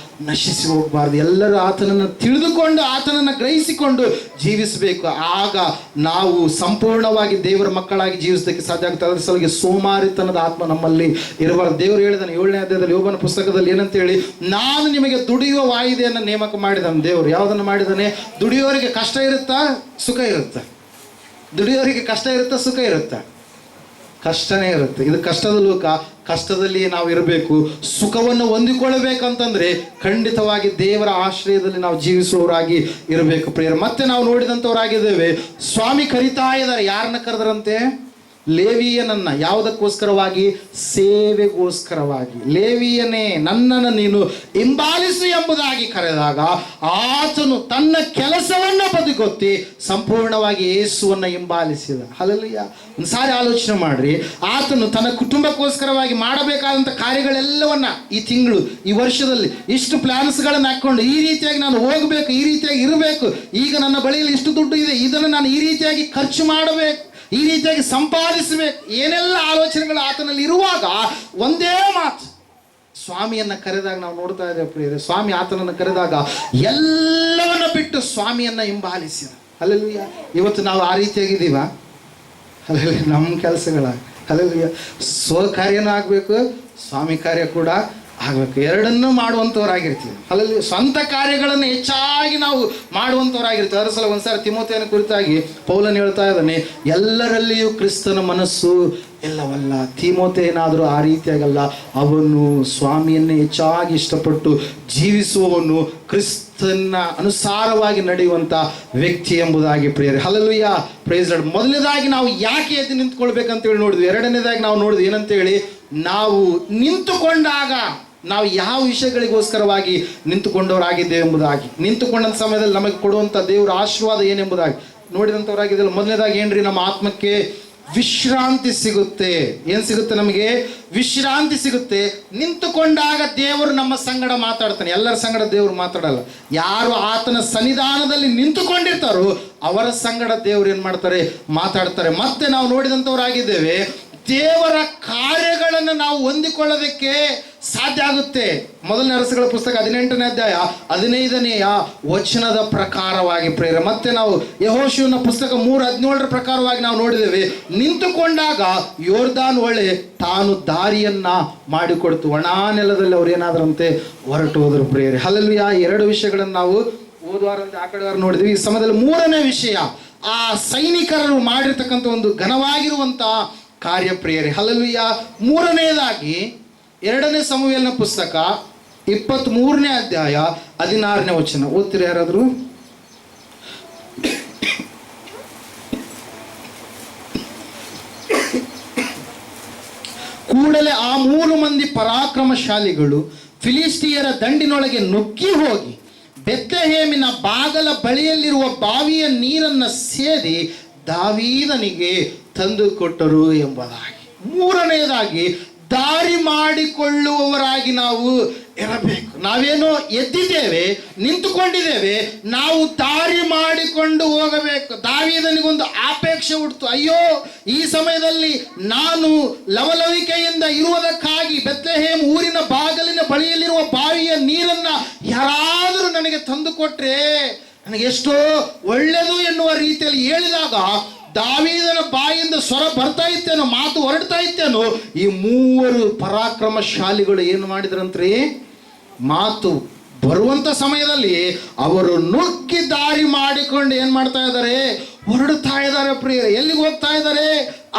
ನಶಿಸಿ ಹೋಗಬಾರ್ದು. ಎಲ್ಲರೂ ಆತನನ್ನು ತಿಳಿದುಕೊಂಡು ಆತನನ್ನು ಗ್ರಹಿಸಿಕೊಂಡು ಜೀವಿಸಬೇಕು. ಆಗ ನಾವು ಸಂಪೂರ್ಣವಾಗಿ ದೇವರ ಮಕ್ಕಳಾಗಿ ಜೀವಿಸೋದಕ್ಕೆ ಸಾಧ್ಯ ಆಗುತ್ತೆ. ಅದರ ಸಲುವಾಗಿ ಸೋಮಾರಿತನದ ಆತ್ಮ ನಮ್ಮಲ್ಲಿ ಇರಬಾರ್ದು. ದೇವರು ಹೇಳಿದಾನೆ 7ನೇ ಅಧ್ಯಾಯದಲ್ಲಿ ಯೋಬನ ಪುಸ್ತಕದಲ್ಲಿ ಏನಂತೇಳಿ, ನಾನು ನಿಮಗೆ ದುಡಿಯುವ ವಾಯಿದೆಯನ್ನು ನೇಮಕ ಮಾಡಿದಾನೆ. ದೇವರು ಯಾವುದನ್ನು ಮಾಡಿದಾನೆ? ದುಡಿಯೋರಿಗೆ ಕಷ್ಟ ಇರುತ್ತಾ, ಸುಖ ಇರುತ್ತೆ? ದುಡಿಯೋರಿಗೆ ಕಷ್ಟ ಇರುತ್ತಾ, ಸುಖ ಇರುತ್ತಾ? ಕಷ್ಟನೇ ಇರುತ್ತೆ. ಇದು ಕಷ್ಟದ ಲೋಕ. ಕಷ್ಟದಲ್ಲಿ ನಾವು ಇರಬೇಕು. ಸುಖವನ್ನು ಹೊಂದಿಕೊಳ್ಳಬೇಕಂತಂದ್ರೆ ಖಂಡಿತವಾಗಿ ದೇವರ ಆಶ್ರಯದಲ್ಲಿ ನಾವು ಜೀವಿಸುವವರಾಗಿ ಇರಬೇಕು ಪ್ರಿಯರೇ. ಮತ್ತೆ ನಾವು ನೋಡಿದಂಥವರಾಗಿದ್ದೇವೆ. ಸ್ವಾಮಿ ಕರಿತಾ ಇದ್ದಾರೆ. ಯಾರನ್ನ ಕರೆದರಂತೆ? ಲೇವಿಯನನ್ನ. ಯಾವುದಕ್ಕೋಸ್ಕರವಾಗಿ? ಸೇವೆಗೋಸ್ಕರವಾಗಿ. ಲೇವಿಯನೇ, ನನ್ನನ್ನು ನೀನು ಹಿಂಬಾಲಿಸು ಎಂಬುದಾಗಿ ಕರೆದಾಗ ಆತನು ತನ್ನ ಕೆಲಸವನ್ನು ಬದಿಗೊತ್ತಿ ಸಂಪೂರ್ಣವಾಗಿ ಯೇಸುವನ್ನು ಹಿಂಬಾಲಿಸಿದ. ಹಲ್ಲೆಲೂಯಾ. ಒಂದು ಸಾರಿ ಆಲೋಚನೆ ಮಾಡ್ರಿ. ಆತನು ತನ್ನ ಕುಟುಂಬಕ್ಕೋಸ್ಕರವಾಗಿ ಮಾಡಬೇಕಾದಂಥ ಕಾರ್ಯಗಳೆಲ್ಲವನ್ನ ಈ ತಿಂಗಳು, ಈ ವರ್ಷದಲ್ಲಿ ಇಷ್ಟು ಪ್ಲಾನ್ಸ್ಗಳನ್ನು ಹಾಕ್ಕೊಂಡು ಈ ರೀತಿಯಾಗಿ ನಾನು ಹೋಗಬೇಕು, ಈ ರೀತಿಯಾಗಿ ಇರಬೇಕು, ಈಗ ನನ್ನ ಬಳಿಯಲ್ಲಿ ಇಷ್ಟು ದುಡ್ಡು ಇದೆ, ಇದನ್ನು ನಾನು ಈ ರೀತಿಯಾಗಿ ಖರ್ಚು ಮಾಡಬೇಕು, ಈ ರೀತಿಯಾಗಿ ಸಂಪಾದಿಸಬೇಕು, ಏನೆಲ್ಲ ಆಲೋಚನೆಗಳು ಆತನಲ್ಲಿ ಇರುವಾಗ ಒಂದೇ ಮಾತು, ಸ್ವಾಮಿಯನ್ನು ಕರೆದಾಗ ನಾವು ನೋಡ್ತಾ ಇದ್ದೇವೆ ಪ್ರಿಯರೇ. ಸ್ವಾಮಿ ಆತನನ್ನು ಕರೆದಾಗ ಎಲ್ಲವನ್ನ ಬಿಟ್ಟು ಸ್ವಾಮಿಯನ್ನು ಹಿಂಬಾಲಿಸಿದ. ಹಲ್ಲೆಲೂಯಾ. ಇವತ್ತು ನಾವು ಆ ರೀತಿಯಾಗಿದ್ದೀವ? ಹಲ್ಲೆಲೂಯಾ. ನಮ್ಮ ಕೆಲಸಗಳ ಹಲ್ಲೆಲೂಯಾ, ಸ್ವಕಾರ್ಯನೂ ಆಗಬೇಕು, ಸ್ವಾಮಿ ಕಾರ್ಯ ಕೂಡ ಆಗಬೇಕು. ಎರಡನ್ನೂ ಮಾಡುವಂಥವರಾಗಿರ್ತೀವಿ. ಹಲ್ಲೆಲೂಯಾ. ಸ್ವಂತ ಕಾರ್ಯಗಳನ್ನು ಹೆಚ್ಚಾಗಿ ನಾವು ಮಾಡುವಂಥವರಾಗಿರ್ತೀವಿ. ಅದರ ಸಲ ಒಂದ್ಸಾರಿ ತಿಮೋಥೆಯನ ಕುರಿತಾಗಿ ಪೌಲನು ಹೇಳ್ತಾ ಇದ್ದಾನೆ, ಎಲ್ಲರಲ್ಲಿಯೂ ಕ್ರಿಸ್ತನ ಮನಸ್ಸು ಎಲ್ಲವಲ್ಲ. ತಿಮೋಥೆಯನಾದರೂ ಆ ರೀತಿಯಾಗಲ್ಲ. ಅವನು ಸ್ವಾಮಿಯನ್ನೇ ಹೆಚ್ಚಾಗಿ ಇಷ್ಟಪಟ್ಟು ಜೀವಿಸುವವನು, ಕ್ರಿಸ್ತನ ಅನುಸಾರವಾಗಿ ನಡೆಯುವಂಥ ವ್ಯಕ್ತಿ ಎಂಬುದಾಗಿ ಪ್ರಿಯರೇ. Hallelujah, praise Lord. ಮೊದಲನೇದಾಗಿ ನಾವು ಯಾಕೆ ಎದ್ದು ನಿಂತ್ಕೊಳ್ಬೇಕಂತೇಳಿ ನೋಡಿದ್ವಿ. ಎರಡನೇದಾಗಿ ನಾವು ನೋಡಿದ್ವಿ ಏನಂತೇಳಿ, ನಾವು ನಿಂತುಕೊಂಡಾಗ ನಾವು ಯಾವ ವಿಷಯಗಳಿಗೋಸ್ಕರವಾಗಿ ನಿಂತುಕೊಂಡವರಾಗಿದ್ದೇವೆ ಎಂಬುದಾಗಿ, ನಿಂತುಕೊಂಡಂಥ ಸಮಯದಲ್ಲಿ ನಮಗೆ ಕೊಡುವಂಥ ದೇವರ ಆಶೀರ್ವಾದ ಏನೆಂಬುದಾಗಿ ನೋಡಿದಂಥವರಾಗಿದ್ದೇವೆ. ಮೊದಲನೇದಾಗಿ ಏನ್ರಿ, ನಮ್ಮ ಆತ್ಮಕ್ಕೆ ವಿಶ್ರಾಂತಿ ಸಿಗುತ್ತೆ. ಏನು ಸಿಗುತ್ತೆ? ನಮಗೆ ವಿಶ್ರಾಂತಿ ಸಿಗುತ್ತೆ. ನಿಂತುಕೊಂಡಾಗ ದೇವರು ನಮ್ಮ ಸಂಗಡ ಮಾತಾಡ್ತಾನೆ. ಎಲ್ಲರ ಸಂಗಡ ದೇವರು ಮಾತಾಡಲ್ಲ. ಯಾರು ಆತನ ಸನ್ನಿಧಾನದಲ್ಲಿ ನಿಂತುಕೊಂಡಿರ್ತಾರೋ ಅವರ ಸಂಗಡ ದೇವರು ಏನು ಮಾಡ್ತಾರೆ? ಮಾತಾಡ್ತಾರೆ. ಮತ್ತೆ ನಾವು ನೋಡಿದಂಥವರಾಗಿದ್ದೇವೆ, ದೇವರ ಕಾರ್ಯಗಳನ್ನು ನಾವು ಹೊಂದಿಕೊಳ್ಳೋದಕ್ಕೆ ಸಾಧ್ಯ ಆಗುತ್ತೆ. ಮೊದಲನೇ ಅರಸುಗಳ ಪುಸ್ತಕ 18ನೇ ಅಧ್ಯಾಯ 15ನೆಯ ವಚನದ ಪ್ರಕಾರವಾಗಿ ಪ್ರೇರ. ಮತ್ತೆ ನಾವು ಯೆಹೋಶುವನ ಪುಸ್ತಕ 3:17 ಪ್ರಕಾರವಾಗಿ ನಾವು ನೋಡಿದ್ದೇವೆ, ನಿಂತುಕೊಂಡಾಗ ಯೋರ್ದಾನ್ ಹೊಳೆ ತಾನು ದಾರಿಯನ್ನ ಮಾಡಿಕೊಡ್ತು. ಒಣ ನೆಲದಲ್ಲಿ ಅವ್ರು ಏನಾದ್ರಂತೆ ಹೊರಟು ಹೋದ್ರು ಪ್ರೇರೆ. ಹಲ್ಲೆಲೂಯಾ. ಎರಡು ವಿಷಯಗಳನ್ನು ನಾವು ಹೋದವಾರಂತೆ ಆ ಕಡೆ ನೋಡಿದ್ವಿ. ಈ ಸಮಯದಲ್ಲಿ ಮೂರನೇ ವಿಷಯ, ಆ ಸೈನಿಕರು ಮಾಡಿರ್ತಕ್ಕಂಥ ಒಂದು ಘನವಾಗಿರುವಂಥ ಕಾರ್ಯಪ್ರಿಯರೇ. ಹಲ್ಲೆಲೂಯಾ. ಮೂರನೆಯದಾಗಿ 2ನೇ ಸಮುವೇಲನ ಪುಸ್ತಕ 23ನೇ ಅಧ್ಯಾಯ 16ನೇ ವಚನ ಓದ್ತೀರಾ ಯಾರಾದರೂ? ಕೂಡಲೇ ಆ 3 ಮಂದಿ ಪರಾಕ್ರಮಶಾಲಿಗಳು ಫಿಲಿಸ್ಟಿಯರ ದಂಡಿನೊಳಗೆ ನುಗ್ಗಿ ಹೋಗಿ ಬೆತ್ಲೆಹೇಮಿನ ಬಾಗಲ ಬಳಿಯಲ್ಲಿರುವ ಬಾವಿಯ ನೀರನ್ನು ಸೇದಿ ದಾವೀದನಿಗೆ ತಂದು ಕೊಟ್ಟರು ಎಂಬುದಾಗಿ. ಮೂರನೆಯದಾಗಿ, ದಾರಿ ಮಾಡಿಕೊಳ್ಳುವವರಾಗಿ ನಾವು ಇರಬೇಕು. ನಾವೇನೋ ಎದ್ದಿದ್ದೇವೆ, ನಿಂತುಕೊಂಡಿದ್ದೇವೆ, ನಾವು ದಾರಿ ಮಾಡಿಕೊಂಡು ಹೋಗಬೇಕು. ದಾವೀದನಿಗೊಂದು ಆಪೇಕ್ಷೆ ಹುಟ್ಟಿತು, ಅಯ್ಯೋ ಈ ಸಮಯದಲ್ಲಿ ನಾನು ಲವಲವಿಕೆಯಿಂದ ಇರುವುದಕ್ಕಾಗಿ ಬೆತ್ಲೆಹೇಮ್ ಊರಿನ ಬಾಗಲಿನ ಬಳಿಯಲ್ಲಿರುವ ಬಾವಿಯ ನೀರನ್ನ ಯಾರಾದರೂ ನನಗೆ ತಂದು ಕೊಟ್ರೆ ನನಗೆ ಎಷ್ಟೋ ಒಳ್ಳೆಯದು ಎನ್ನುವ ರೀತಿಯಲ್ಲಿ ಹೇಳಿದಾಗ ದಾವೀದನ ಬಾಯಿಂದ ಸ್ವರ ಬರ್ತಾ ಇತ್ತೇನೋ, ಮಾತು ಹೊರಡ್ತಾ ಇತ್ತೇನೋ, ಈ 3 ಪರಾಕ್ರಮಶಾಲಿಗಳು ಏನು ಮಾಡಿದ್ರಂತ್ರಿ, ಮಾತು ಬರುವಂಥ ಸಮಯದಲ್ಲಿ ಅವರು ನುಗ್ಗಿ ದಾರಿ ಮಾಡಿಕೊಂಡು ಏನು ಮಾಡ್ತಾ ಇದ್ದಾರೆ? ಹೊರಡ್ತಾ ಇದ್ದಾರೆ ಪ್ರಿಯ. ಎಲ್ಲಿಗೆ ಹೋಗ್ತಾ ಇದ್ದಾರೆ?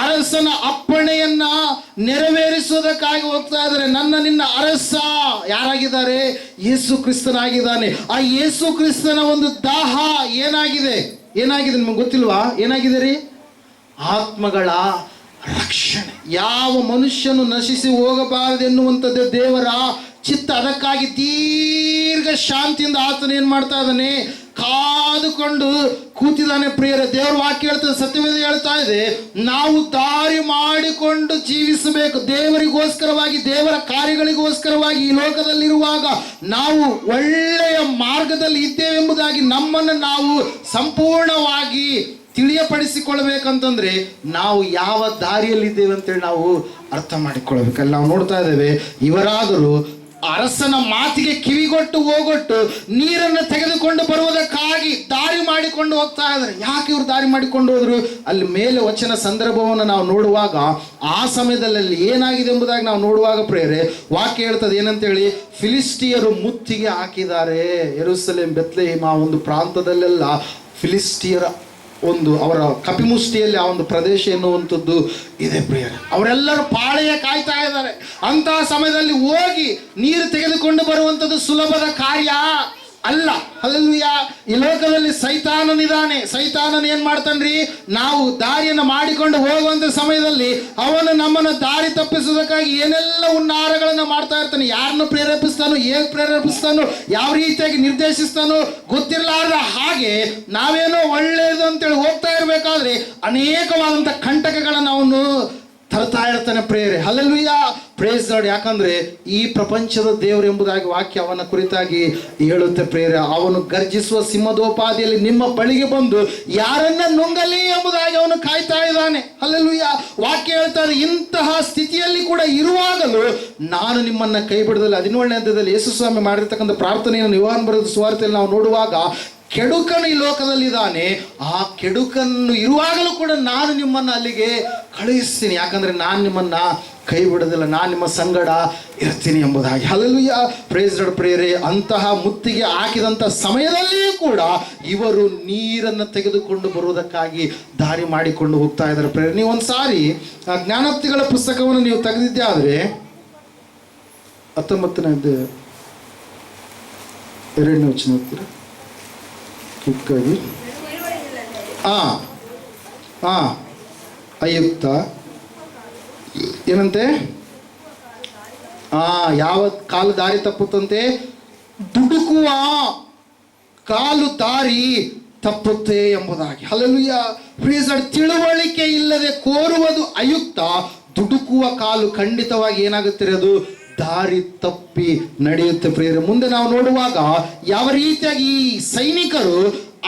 ಅರಸನ ಅಪ್ಪಣೆಯನ್ನ ನೆರವೇರಿಸುವುದಕ್ಕಾಗಿ ಹೋಗ್ತಾ ಇದ್ದಾರೆ. ನಿನ್ನ ಅರಸ ಯಾರಾಗಿದ್ದಾರೆ? ಯೇಸು ಕ್ರಿಸ್ತನಾಗಿದ್ದಾನೆ. ಆ ಯೇಸು ಕ್ರಿಸ್ತನ ಒಂದು ದಾಹ ಏನಾಗಿದೆ ನಿಮಗೆ ಗೊತ್ತಿಲ್ವಾ? ಏನಾಗಿದೆ ರೀ? ಆತ್ಮಗಳ ರಕ್ಷಣೆ. ಯಾವ ಮನುಷ್ಯನು ನಶಿಸಿ ಹೋಗಬಾರದೆನ್ನುವಂಥದ್ದು ದೇವರ ಚಿತ್ತ. ಅದಕ್ಕಾಗಿ ದೀರ್ಘ ಶಾಂತಿಯಿಂದ ಆತನ ಏನ್ ಮಾಡ್ತಾ ಇದ್ದಾನೆ, ಕಾದುಕೊಂಡು ಕೂತಿದ್ದಾನೆ. ಪ್ರಿಯರೇ, ದೇವರ ವಾಕ್ಯ ಹೇಳ್ತದೆ, ಸತ್ಯವೇದ ಹೇಳ್ತಾ ಇದೆ, ನಾವು ದಾರಿ ಮಾಡಿಕೊಂಡು ಜೀವಿಸಬೇಕು. ದೇವರಿಗೋಸ್ಕರವಾಗಿ, ದೇವರ ಕಾರ್ಯಗಳಿಗೋಸ್ಕರವಾಗಿ ಈ ಲೋಕದಲ್ಲಿರುವಾಗ ನಾವು ಒಳ್ಳೆಯ ಮಾರ್ಗದಲ್ಲಿ ಇದ್ದೇವೆಂಬುದಾಗಿ ನಮ್ಮನ್ನು ನಾವು ಸಂಪೂರ್ಣವಾಗಿ ತಿಳಿಯಪಡಿಸಿಕೊಳ್ಬೇಕಂತಂದ್ರೆ ನಾವು ಯಾವ ದಾರಿಯಲ್ಲಿದ್ದೇವೆ ಅಂತೇಳಿ ನಾವು ಅರ್ಥ ಮಾಡಿಕೊಳ್ಬೇಕಲ್ಲ. ನಾವು ನೋಡ್ತಾ ಇದ್ದೇವೆ, ಇವರಾದರೂ ಅರಸನ ಮಾತಿಗೆ ಕಿವಿಗೊಟ್ಟು ಹೋಗೊಟ್ಟು ನೀರನ್ನು ತೆಗೆದುಕೊಂಡು ಬರುವುದಕ್ಕಾಗಿ ದಾರಿ ಮಾಡಿಕೊಂಡು ಹೋಗ್ತಾ ಇದ್ದಾರೆ. ಯಾಕೆ ಇವರು ದಾರಿ ಮಾಡಿಕೊಂಡು ಹೋದ್ರು? ಅಲ್ಲಿ ಮೇಲೆ ವಚನ ಸಂದರ್ಭವನ್ನು ನಾವು ನೋಡುವಾಗ ಆ ಸಮಯದಲ್ಲಿ ಏನಾಗಿದೆ ಎಂಬುದಾಗಿ ನಾವು ನೋಡುವಾಗ ಪ್ರಿಯರೇ, ವಾಕ್ಯ ಹೇಳ್ತದೆ ಏನಂತೇಳಿ, ಫಿಲಿಸ್ಟಿಯರು ಮುತ್ತಿಗೆ ಹಾಕಿದ್ದಾರೆ. ಯೆರೂಸಲೇಮ್, ಬೆತ್ಲೆಹೇಮ್ ಆ ಒಂದು ಪ್ರಾಂತದಲ್ಲೆಲ್ಲ ಫಿಲಿಸ್ಟಿಯರ ಒಂದು ಅವರ ಕಪಿಮುಷ್ಟಿಯಲ್ಲಿ ಆ ಒಂದು ಪ್ರದೇಶ ಎನ್ನುವಂಥದ್ದು ಇದೆ ಪ್ರಿಯರೇ. ಅವರೆಲ್ಲರೂ ಪಾಳೆಯ ಕಾಯ್ತಾ ಇದ್ದಾರೆ. ಅಂತಹ ಸಮಯದಲ್ಲಿ ಹೋಗಿ ನೀರು ತೆಗೆದುಕೊಂಡು ಬರುವಂಥದ್ದು ಸುಲಭದ ಕಾರ್ಯ ಅಲ್ಲ. ಹಲ್ಲೆಲೂಯಾ. ಈ ಲೋಕದಲ್ಲಿ ಸೈತಾನನಿದ್ದಾನೆ. ಸೈತಾನನ್ ಏನ್ ಮಾಡ್ತಾನ್ರಿ, ನಾವು ದಾರಿಯನ್ನು ಮಾಡಿಕೊಂಡು ಹೋಗುವಂತ ಸಮಯದಲ್ಲಿ ಅವನು ನಮ್ಮನ್ನು ದಾರಿ ತಪ್ಪಿಸುವುದಕ್ಕಾಗಿ ಏನೆಲ್ಲ ಹುನ್ನಾರಗಳನ್ನು ಮಾಡ್ತಾ ಇರ್ತಾನೆ. ಯಾರನ್ನು ಪ್ರೇರೇಪಿಸ್ತಾನೋ, ಹೇಗೆ ಪ್ರೇರೇಪಿಸ್ತಾನೋ, ಯಾವ ರೀತಿಯಾಗಿ ನಿರ್ದೇಶಿಸ್ತಾನೋ ಗೊತ್ತಿರಲಾರ್ದ ಹಾಗೆ ನಾವೇನೋ ಒಳ್ಳೆಯದು ಅಂತೇಳಿ ಹೋಗ್ತಾ ಇರಬೇಕಾದ್ರೆ ಅನೇಕವಾದಂಥ ಕಂಟಕಗಳನ್ನು ಅವನು ತರ್ತಾ ಇರ್ತಾನೆ ಪ್ರೇರೆ. Hallelujah, praise God. ಯಾಕಂದ್ರೆ ಈ ಪ್ರಪಂಚದ ದೇವರು ಎಂಬುದಾಗಿ ವಾಕ್ಯ ಅವನ ಕುರಿತಾಗಿ ಹೇಳುತ್ತೆ ಪ್ರೇರೆ. ಅವನು ಗರ್ಜಿಸುವ ಸಿಂಹದೋಪಾದಿಯಲ್ಲಿ ನಿಮ್ಮ ಬಳಿಗೆ ಬಂದು ಯಾರನ್ನ ನುಂಗಲಿ ಎಂಬುದಾಗಿ ಅವನು ಕಾಯ್ತಾ ಇದ್ದಾನೆ. ಹಲ್ಲೆಲೂಯಾ. ವಾಕ್ಯ ಹೇಳ್ತಾರೆ, ಇಂತಹ ಸ್ಥಿತಿಯಲ್ಲಿ ಕೂಡ ಇರುವಾಗಲೂ ನಾನು ನಿಮ್ಮನ್ನ ಕೈ ಬಿಡೋದಿಲ್ಲ. 17ನೇ ಅಧ್ಯಾಯದಲ್ಲಿ ಯೇಸು ಸ್ವಾಮಿ ಮಾಡಿರ್ತಕ್ಕಂಥ ಪ್ರಾರ್ಥನೆಯನ್ನು ಯೋಹಾನ ಬರೆದ ಸುವಾರ್ತೆಯಲ್ಲಿ ನಾವು ನೋಡುವಾಗ, ಕೆಡುಕನು ಈ ಲೋಕದಲ್ಲಿದ್ದಾನೆ, ಆ ಕೆಡುಕನ್ನು ಇರುವಾಗಲೂ ಕೂಡ ನಾನು ನಿಮ್ಮನ್ನು ಅಲ್ಲಿಗೆ ಕಳುಹಿಸ್ತೀನಿ. ಯಾಕಂದ್ರೆ ನಾನು ನಿಮ್ಮನ್ನ ಕೈ ಬಿಡೋದಿಲ್ಲ, ನಾನು ನಿಮ್ಮ ಸಂಗಡ ಇರ್ತೀನಿ ಎಂಬುದಾಗಿ. ಹಲ್ಲೆಲೂಯಾ, ಪ್ರೇಸ್ ಗಾಡ್ ಪ್ರೇರೆ. ಅಂತಹ ಮುತ್ತಿಗೆ ಹಾಕಿದಂಥ ಸಮಯದಲ್ಲಿಯೂ ಕೂಡ ಇವರು ನೀರನ್ನು ತೆಗೆದುಕೊಂಡು ಬರುವುದಕ್ಕಾಗಿ ದಾರಿ ಮಾಡಿಕೊಂಡು ಹೋಗ್ತಾ ಇದ್ದಾರೆ ಪ್ರೇರೆ. ನೀವು ಒಂದು ಸಾರಿ ಜ್ಞಾನೋಕ್ತಿಗಳ ಪುಸ್ತಕವನ್ನು ನೀವು ತೆಗೆದಿದ್ದೆ ಆದರೆ 19ನೇ 2ನೇ ವಚನ ಹೋಗ್ತೀರಾ ಕ್ವಿಕ್ಕಾಗಿ. ಅಯುಕ್ತ ಏನಂತೆ, ಯಾವ ಕಾಲು ದಾರಿ ತಪ್ಪುತ್ತಂತೆ, ದುಡುಕುವ ಕಾಲು ದಾರಿ ತಪ್ಪುತ್ತೆ ಎಂಬುದಾಗಿ. Hallelujah, praise God. ತಿಳುವಳಿಕೆ ಇಲ್ಲದೆ ಕೋರುವುದು ಅಯುಕ್ತ, ದುಡುಕುವ ಕಾಲು ಖಂಡಿತವಾಗಿ ಏನಾಗುತ್ತೆ, ಅದು ದಾರಿ ತಪ್ಪಿ ನಡೆಯುತ್ತೆ ಪ್ರಿಯರೇ. ಮುಂದೆ ನಾವು ನೋಡುವಾಗ ಯಾವ ರೀತಿಯಾಗಿ ಈ ಸೈನಿಕರು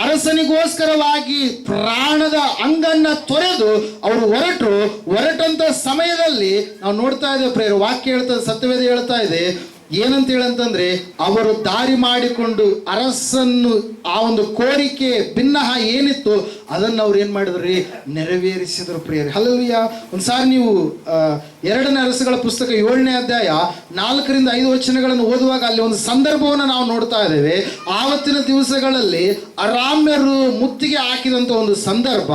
ಅರಸನಿಗೋಸ್ಕರವಾಗಿ ಪ್ರಾಣದ ಅಂಗನ್ನ ತೊರೆದು ಅವರು ಹೊರಟಂತ ಸಮಯದಲ್ಲಿ ನಾವು ನೋಡ್ತಾ ಇದ್ದೇವೆ ಪ್ರಿಯರೇ. ವಾಕ್ಯ ಹೇಳ್ತದೆ, ಸತ್ಯವೇದ ಹೇಳ್ತಾ ಇದೆ ಏನಂತ ಹೇಳಂತಂದ್ರೆ, ಅವರು ದಾರಿ ಮಾಡಿಕೊಂಡು ಅರಸನ್ನು ಆ ಒಂದು ಕೋರಿಕೆ ಭಿನ್ನಹ ಏನಿತ್ತು ಅದನ್ನು ಅವ್ರು ಏನ್ ಮಾಡಿದ್ರಿ, ನೆರವೇರಿಸಿದ್ರು ಪ್ರಿಯರೇ. ಹಲ್ಲೆಲೂಯಾ. ಒಂದ್ಸಾರಿ ನೀವು 2ನೇ ಅರಸುಗಳ ಪುಸ್ತಕ 7ನೇ ಅಧ್ಯಾಯ 4ರಿಂದ 5 ವಚನಗಳನ್ನು ಓದುವಾಗ ಅಲ್ಲಿ ಒಂದು ಸಂದರ್ಭವನ್ನು ನಾವು ನೋಡ್ತಾ ಇದ್ದೇವೆ. ಆವತ್ತಿನ ದಿವಸಗಳಲ್ಲಿ ಅರಾಮ್ಯರು ಮುತ್ತಿಗೆ ಹಾಕಿದಂತ ಒಂದು ಸಂದರ್ಭ.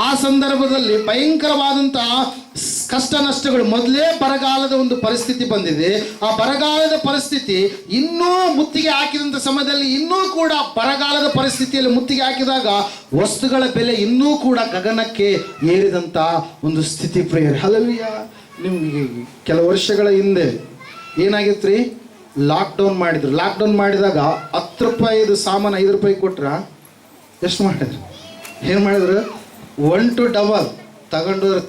ಆ ಸಂದರ್ಭದಲ್ಲಿ ಭಯಂಕರವಾದಂತಹ ಕಷ್ಟ ನಷ್ಟಗಳು. ಮೊದಲೇ ಬರಗಾಲದ ಒಂದು ಪರಿಸ್ಥಿತಿ ಬಂದಿದೆ. ಆ ಬರಗಾಲದ ಪರಿಸ್ಥಿತಿ ಇನ್ನೂ ಮುತ್ತಿಗೆ ಹಾಕಿದಂಥ ಸಮಯದಲ್ಲಿ ಇನ್ನೂ ಕೂಡ ಬರಗಾಲದ ಪರಿಸ್ಥಿತಿಯಲ್ಲಿ ಮುತ್ತಿಗೆ ಹಾಕಿದಾಗ ವಸ್ತುಗಳ ಬೆಲೆ ಇನ್ನೂ ಕೂಡ ಗಗನಕ್ಕೆ ಏರಿದಂಥ ಒಂದು ಸ್ಥಿತಿ ಪ್ರಿಯರೇ. ಹಲ್ಲೆಲೂಯಾ. ನಿಮ್ಗೆ ಕೆಲವು ವರ್ಷಗಳ ಹಿಂದೆ ಏನಾಗಿತ್ತು ರೀ, ಲಾಕ್ಡೌನ್ ಮಾಡಿದ್ರು. ಲಾಕ್ಡೌನ್ ಮಾಡಿದಾಗ 10 ರೂಪಾಯಿದು ಸಾಮಾನು 5 ರೂಪಾಯಿ ಕೊಟ್ರ ಎಷ್ಟು ಮಾಡಿದ್ರು, ಏನು ಮಾಡಿದ್ರು, 1 to 2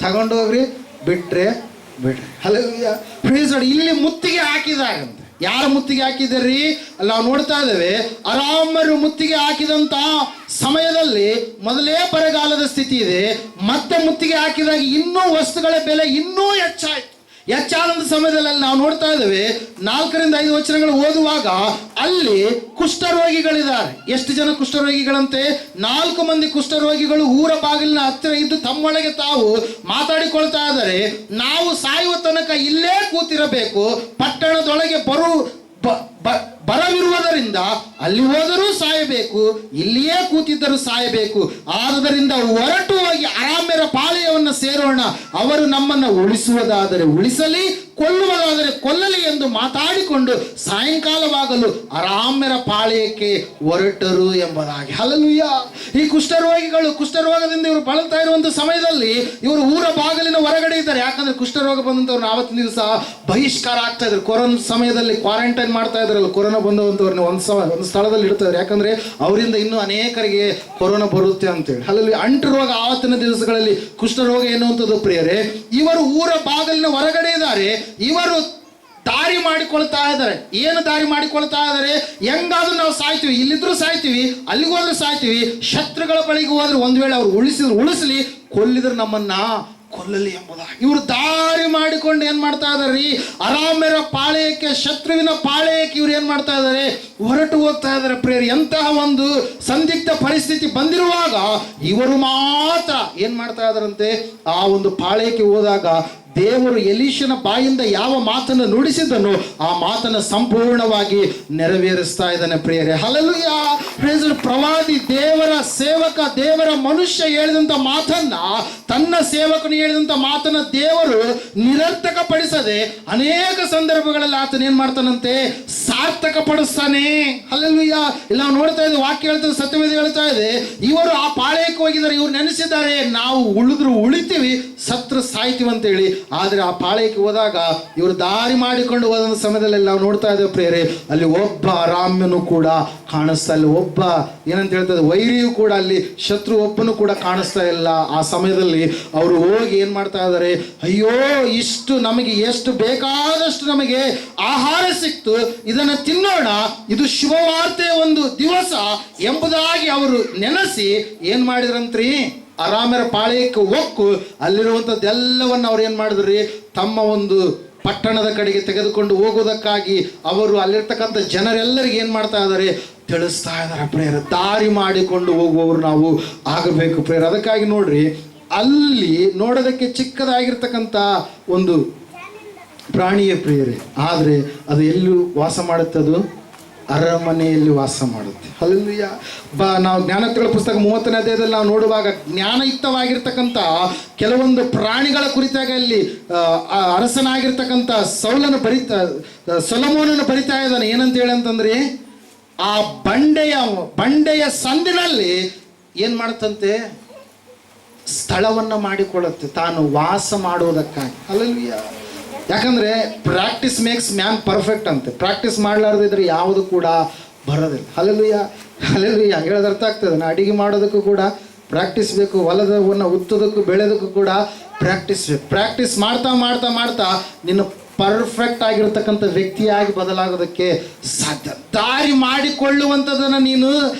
ತಗೊಂಡೋಗ್ರಿ, ಬಿಟ್ರೆ ಬಿಡ್ರಿ. Hallelujah, praise God. ಇಲ್ಲಿ ಮುತ್ತಿಗೆ ಹಾಕಿದಾರಂತೆ. ಯಾರು ಮುತ್ತಿಗೆ ಹಾಕಿದಾರ್ರಿ? ಅಲ್ಲಿ ನಾವು ನೋಡ್ತಾ ಇದ್ದೇವೆ, ಅರಾಮರು ಮುತ್ತಿಗೆ ಹಾಕಿದಂತ ಸಮಯದಲ್ಲಿ ಮೊದಲೇ ಬರಗಾಲದ ಸ್ಥಿತಿ ಇದೆ. ಮತ್ತೆ ಮುತ್ತಿಗೆ ಹಾಕಿದಾಗ ಇನ್ನೂ ವಸ್ತುಗಳ ಬೆಲೆ ಇನ್ನೂ ಹೆಚ್ಚಾದಂಥ ಸಮಯದಲ್ಲಿ ನಾವು ನೋಡ್ತಾ ಇದ್ದೇವೆ. 4ರಿಂದ 5 ವಚನಗಳು ಓದುವಾಗ ಅಲ್ಲಿ ಕುಷ್ಠರೋಗಿಗಳಿದ್ದಾರೆ. ಎಷ್ಟು ಜನ ಕುಷ್ಠರೋಗಿಗಳಂತೆ? 4 ಮಂದಿ ಕುಷ್ಠರೋಗಿಗಳು ಊರ ಬಾಗಿಲಿನ ಹತ್ತಿರ ಇದ್ದು ತಮ್ಮೊಳಗೆ ತಾವು ಮಾತಾಡಿಕೊಳ್ತಾ ಇದ್ದಾರೆ, ನಾವು ಸಾಯುವ ತನಕ ಇಲ್ಲೇ ಕೂತಿರಬೇಕು, ಪಟ್ಟಣದೊಳಗೆ ಬರವಿರುವುದರಿಂದ ಅಲ್ಲಿ ಹೋದರೂ ಸಾಯಬೇಕು, ಇಲ್ಲಿಯೇ ಕೂತಿದ್ದರೂ ಸಾಯಬೇಕು. ಆದುದರಿಂದ ಹೊರಟು ಹೋಗಿ ಅರಾಮ್ಯರ ಪಾಳೆಯವನ್ನು ಸೇರೋಣ. ಅವರು ನಮ್ಮನ್ನು ಉಳಿಸುವುದಾದರೆ ಉಳಿಸಲಿ, ಕೊಲ್ಲುವುದಾದರೆ ಕೊಲ್ಲಲಿ ಎಂದು ಮಾತಾಡಿಕೊಂಡು ಸಾಯಂಕಾಲವಾಗಲು ಅರಾಮ್ಯರ ಪಾಳೆಯಕ್ಕೆ ಹೊರಟರು ಎಂಬುದಾಗಿ. ಹಲ್ಲೆಲೂಯಾ. ಈ ಕುಷ್ಠರೋಗದಿಂದ ಇವರು ಬಳಲ್ತಾ ಇರುವಂತ ಸಮಯದಲ್ಲಿ ಇವರು ಊರ ಬಾಗಿಲಿನ ಹೊರಗಡೆ ಇದ್ದಾರೆ. ಯಾಕಂದ್ರೆ ಕುಷ್ಠರೋಗ ಬಂದಂತವ್ರನ್ನ ಆವತ್ತಿನ ದಿವಸ ಬಹಿಷ್ಕಾರ ಆಗ್ತಾ ಇದ್ರು. ಕೊರೋನಾ ಸಮಯದಲ್ಲಿ ಕ್ವಾರಂಟೈನ್ ಮಾಡ್ತಾ ಇದ್ರಲ್ಲ, ಕೊರೋನಾ ಬಂದವಂತವ್ರನ್ನ ಒಂದು ಸ್ಥಳದಲ್ಲಿ ಇಡ್ತಾ ಇದ್ರು. ಯಾಕಂದ್ರೆ ಅವರಿಂದ ಇನ್ನೂ ಅನೇಕರಿಗೆ ಕೊರೋನಾ ಬರುತ್ತೆ ಅಂತೇಳಿ. ಅಲ್ಲಿ ಅಂಟು ರೋಗ ಆವತ್ತಿನ ದಿವಸಗಳಲ್ಲಿ ಕುಷ್ಠರೋಗ ಎನ್ನುವಂಥದ್ದು ಪ್ರಿಯರೇ. ಇವರು ಊರ ಬಾಗಿಲಿನ ಹೊರಗಡೆ ಇದ್ದಾರೆ. ಇವರು ದಾರಿ ಮಾಡಿಕೊಳ್ತಾ ಇದ್ದಾರೆ. ಏನು ದಾರಿ ಮಾಡಿಕೊಳ್ತಾ ಇದ್ದಾರೆ? ಹೆಂಗಾದ್ರೂ ನಾವು ಸಾಯ್ತೀವಿ, ಇಲ್ಲಿದ್ರು ಸಾಯ್ತೀವಿ, ಅಲ್ಲಿಗೆ ಹೋದ್ರೆ ಸಾಯ್ತೀವಿ, ಶತ್ರುಗಳ ಬಳಿಗೆ ಹೋದ್ರೆ ಒಂದು ವೇಳೆ ಅವ್ರು ಉಳಿಸಲಿ, ಕೊಲ್ಲಿದ್ರೆ ನಮ್ಮನ್ನ ಕೊಲ್ಲಲಿ ಎಂಬುದಾಗಿ ಇವರು ದಾರಿ ಮಾಡಿಕೊಂಡು ಏನ್ ಮಾಡ್ತಾ ಇದಾರೆ? ಅರಾಮ್ಯರ ಪಾಳೆಯಕ್ಕೆ, ಶತ್ರುವಿನ ಪಾಳೆಯಕ್ಕೆ ಇವ್ರು ಏನ್ ಮಾಡ್ತಾ ಇದ್ದಾರೆ? ಹೊರಟು ಹೋಗ್ತಾ ಇದ್ದಾರೆ ಪ್ರೇರಿ. ಎಂತಹ ಒಂದು ಸಂದಿಗ್ಧ ಪರಿಸ್ಥಿತಿ ಬಂದಿರುವಾಗ ಇವರು ಮಾತ್ರ ಏನ್ ಮಾಡ್ತಾ ಇದಾರಂತೆ? ಆ ಒಂದು ಪಾಳೆಯಕ್ಕೆ ಹೋದಾಗ ದೇವರು ಎಲೀಷನ ಬಾಯಿಂದ ಯಾವ ಮಾತನ್ನು ನುಡಿಸಿದ್ದನೋ ಆ ಮಾತನ್ನು ಸಂಪೂರ್ಣವಾಗಿ ನೆರವೇರಿಸ್ತಾ ಇದ್ದಾನೆ ಪ್ರಿಯರೇ. ಹಲ್ಲೆಲೂಯಾ. ಪ್ರವಾದಿ, ದೇವರ ಸೇವಕ, ದೇವರ ಮನುಷ್ಯ ಹೇಳಿದಂತ ಮಾತನ್ನ, ತನ್ನ ಸೇವಕನು ಹೇಳಿದಂತ ಮಾತನ್ನ ದೇವರು ನಿರರ್ಥಕ ಪಡಿಸದೆ ಅನೇಕ ಸಂದರ್ಭಗಳಲ್ಲಿ ಆತನ ಏನ್ ಮಾಡ್ತಾನಂತೆ? ಸಾರ್ಥಕ ಪಡಿಸ್ತಾನೆ. ಹಲ್ಲೆಲೂಯಾ. ಇಲ್ಲ ನಾವು ನೋಡ್ತಾ ಇದ್ದೀವಿ, ವಾಕ್ಯ ಹೇಳ್ತದೆ, ಸತ್ಯವೇದ ಹೇಳ್ತಾ ಇದೆ, ಇವರು ಆ ಪಾಳೆಯಕ್ಕೆ ಹೋಗಿದ್ದಾರೆ. ಇವ್ರು ನೆನೆಸಿದ್ದಾರೆ, ನಾವು ಉಳಿದ್ರು ಉಳಿತೀವಿ, ಸತ್ರ ಸಾಯ್ತೀವಿ ಅಂತೇಳಿ. ಆದ್ರೆ ಆ ಪಾಳೆಯಕ್ಕೆ ಹೋದಾಗ ಇವರು ದಾರಿ ಮಾಡಿಕೊಂಡು ಹೋದ ಸಮಯದಲ್ಲಿ ನಾವು ನೋಡ್ತಾ ಇದ್ದೇವೆ ಪ್ರಿಯರೇ, ಅಲ್ಲಿ ಒಬ್ಬ ಅರಾಮ್ಯನು ಕೂಡ ಕಾಣಿಸ್ತಾ ಇಲ್ಲ. ಒಬ್ಬ ಏನಂತ ಹೇಳ್ತದೆ, ವೈರಿಯು ಕೂಡ, ಅಲ್ಲಿ ಶತ್ರು ಒಬ್ಬನು ಕೂಡ ಕಾಣಿಸ್ತಾ ಇಲ್ಲ. ಆ ಸಮಯದಲ್ಲಿ ಅವರು ಹೋಗಿ ಏನ್ ಮಾಡ್ತಾ ಇದ್ದಾರೆ? ಅಯ್ಯೋ, ಇಷ್ಟು ನಮಗೆ ಎಷ್ಟು ಬೇಕಾದಷ್ಟು ನಮಗೆ ಆಹಾರ ಸಿಕ್ತು, ಇದನ್ನು ತಿನ್ನೋಣ, ಇದು ಶುಭವಾರ್ತೆಯ ಒಂದು ದಿವಸ ಎಂಬುದಾಗಿ ಅವರು ನೆನೆಸಿ ಏನ್ ಮಾಡಿದ್ರಂತ್ರಿ? ಅರಾಮ್ಯರ ಪಾಳೆಯಕ್ಕೆ ಹೊಕ್ಕು ಅಲ್ಲಿರುವಂಥದ್ದೆಲ್ಲವನ್ನು ಅವ್ರು ಏನು ಮಾಡಿದ್ರಿ? ತಮ್ಮ ಒಂದು ಪಟ್ಟಣದ ಕಡೆಗೆ ತೆಗೆದುಕೊಂಡು ಹೋಗೋದಕ್ಕಾಗಿ ಅವರು ಅಲ್ಲಿರ್ತಕ್ಕಂಥ ಜನರೆಲ್ಲರಿಗೆ ಏನು ಮಾಡ್ತಾ ಇದ್ದಾರೆ? ತಿಳಿಸ್ತಾ ಇದ್ದಾರೆ ಪ್ರೇರ. ದಾರಿ ಮಾಡಿಕೊಂಡು ಹೋಗುವವರು ನಾವು ಆಗಬೇಕು ಪ್ರೇರ. ಅದಕ್ಕಾಗಿ ನೋಡ್ರಿ, ಅಲ್ಲಿ ನೋಡೋದಕ್ಕೆ ಚಿಕ್ಕದಾಗಿರ್ತಕ್ಕಂಥ ಒಂದು ಪ್ರಾಣಿಯ ಪ್ರಿಯರೇ, ಆದರೆ ಅದು ಎಲ್ಲೂ ವಾಸ ಮಾಡುತ್ತದು? ಅರಮನೆಯಲ್ಲಿ ವಾಸ ಮಾಡುತ್ತೆ. ಹಲ್ಲೆಲೂಯಾ. ನಾವು ಜ್ಞಾನೋಕ್ತಿಗಳ ಪುಸ್ತಕ 30ನೇ ಅಧ್ಯಾಯದಲ್ಲಿ ನಾವು ನೋಡುವಾಗ ಜ್ಞಾನಯುಕ್ತವಾಗಿರ್ತಕ್ಕಂಥ ಕೆಲವೊಂದು ಪ್ರಾಣಿಗಳ ಕುರಿತಾಗಿ ಅಲ್ಲಿ ಅರಸನಾಗಿರ್ತಕ್ಕಂಥ ಸೊಲೊಮೋನನ್ನು ಬರಿತಾ ಇದ್ದಾನೆ. ಏನಂತ ಹೇಳಿ ಅಂತಂದ್ರೆ, ಆ ಬಂಡೆಯ ಸಂದಿನಲ್ಲಿ ಏನ್ ಮಾಡುತ್ತಂತೆ? ಸ್ಥಳವನ್ನು ಮಾಡಿಕೊಳ್ಳುತ್ತೆ ತಾನು ವಾಸ ಮಾಡುವುದಕ್ಕಾಗಿ. ಹಲ್ಲೆಲೂಯಾ. ಯಾಕಂದ್ರೆ ಪ್ರಾಕ್ಟೀಸ್ ಮೇಕ್ಸ್ ಮ್ಯಾನ್ ಪರ್ಫೆಕ್ಟ್ ಅಂತೆ. ಪ್ರಾಕ್ಟೀಸ್ ಮಾಡಲಾರ್ದಿದ್ರೆ ಯಾವುದು ಕೂಡ ಬರೋದಿಲ್ಲ. ಹಲ್ಲೆಲೂಯಾ. ಹಲ್ಲೆಲೂಯಾ. ಹೇಳೋದು ಅರ್ಥ ಆಗ್ತದೆ. ಅಡಿಗೆ ಮಾಡೋದಕ್ಕೂ ಕೂಡ ಪ್ರಾಕ್ಟೀಸ್ ಬೇಕು, ಹೊಲದವನ್ನು ಉತ್ತೋದಕ್ಕೂ ಬೆಳೆಯೋದಕ್ಕೂ ಕೂಡ ಪ್ರಾಕ್ಟೀಸ್ ಬೇಕು. ಪ್ರಾಕ್ಟೀಸ್ ಮಾಡ್ತಾ ಮಾಡ್ತಾ ಮಾಡ್ತಾ ನಿನ್ನ ಪರ್ಫೆಕ್ಟ್ ಆಗಿರ್ತಕ್ಕಂಥ ವ್ಯಕ್ತಿಯಾಗಿ ಬದಲಾಗೋದಕ್ಕೆ ಸಾಧ್ಯ. ದಾರಿ ಮಾಡಿಕೊಳ್ಳುವಂಥದ್ದನ್ನು ನೀನು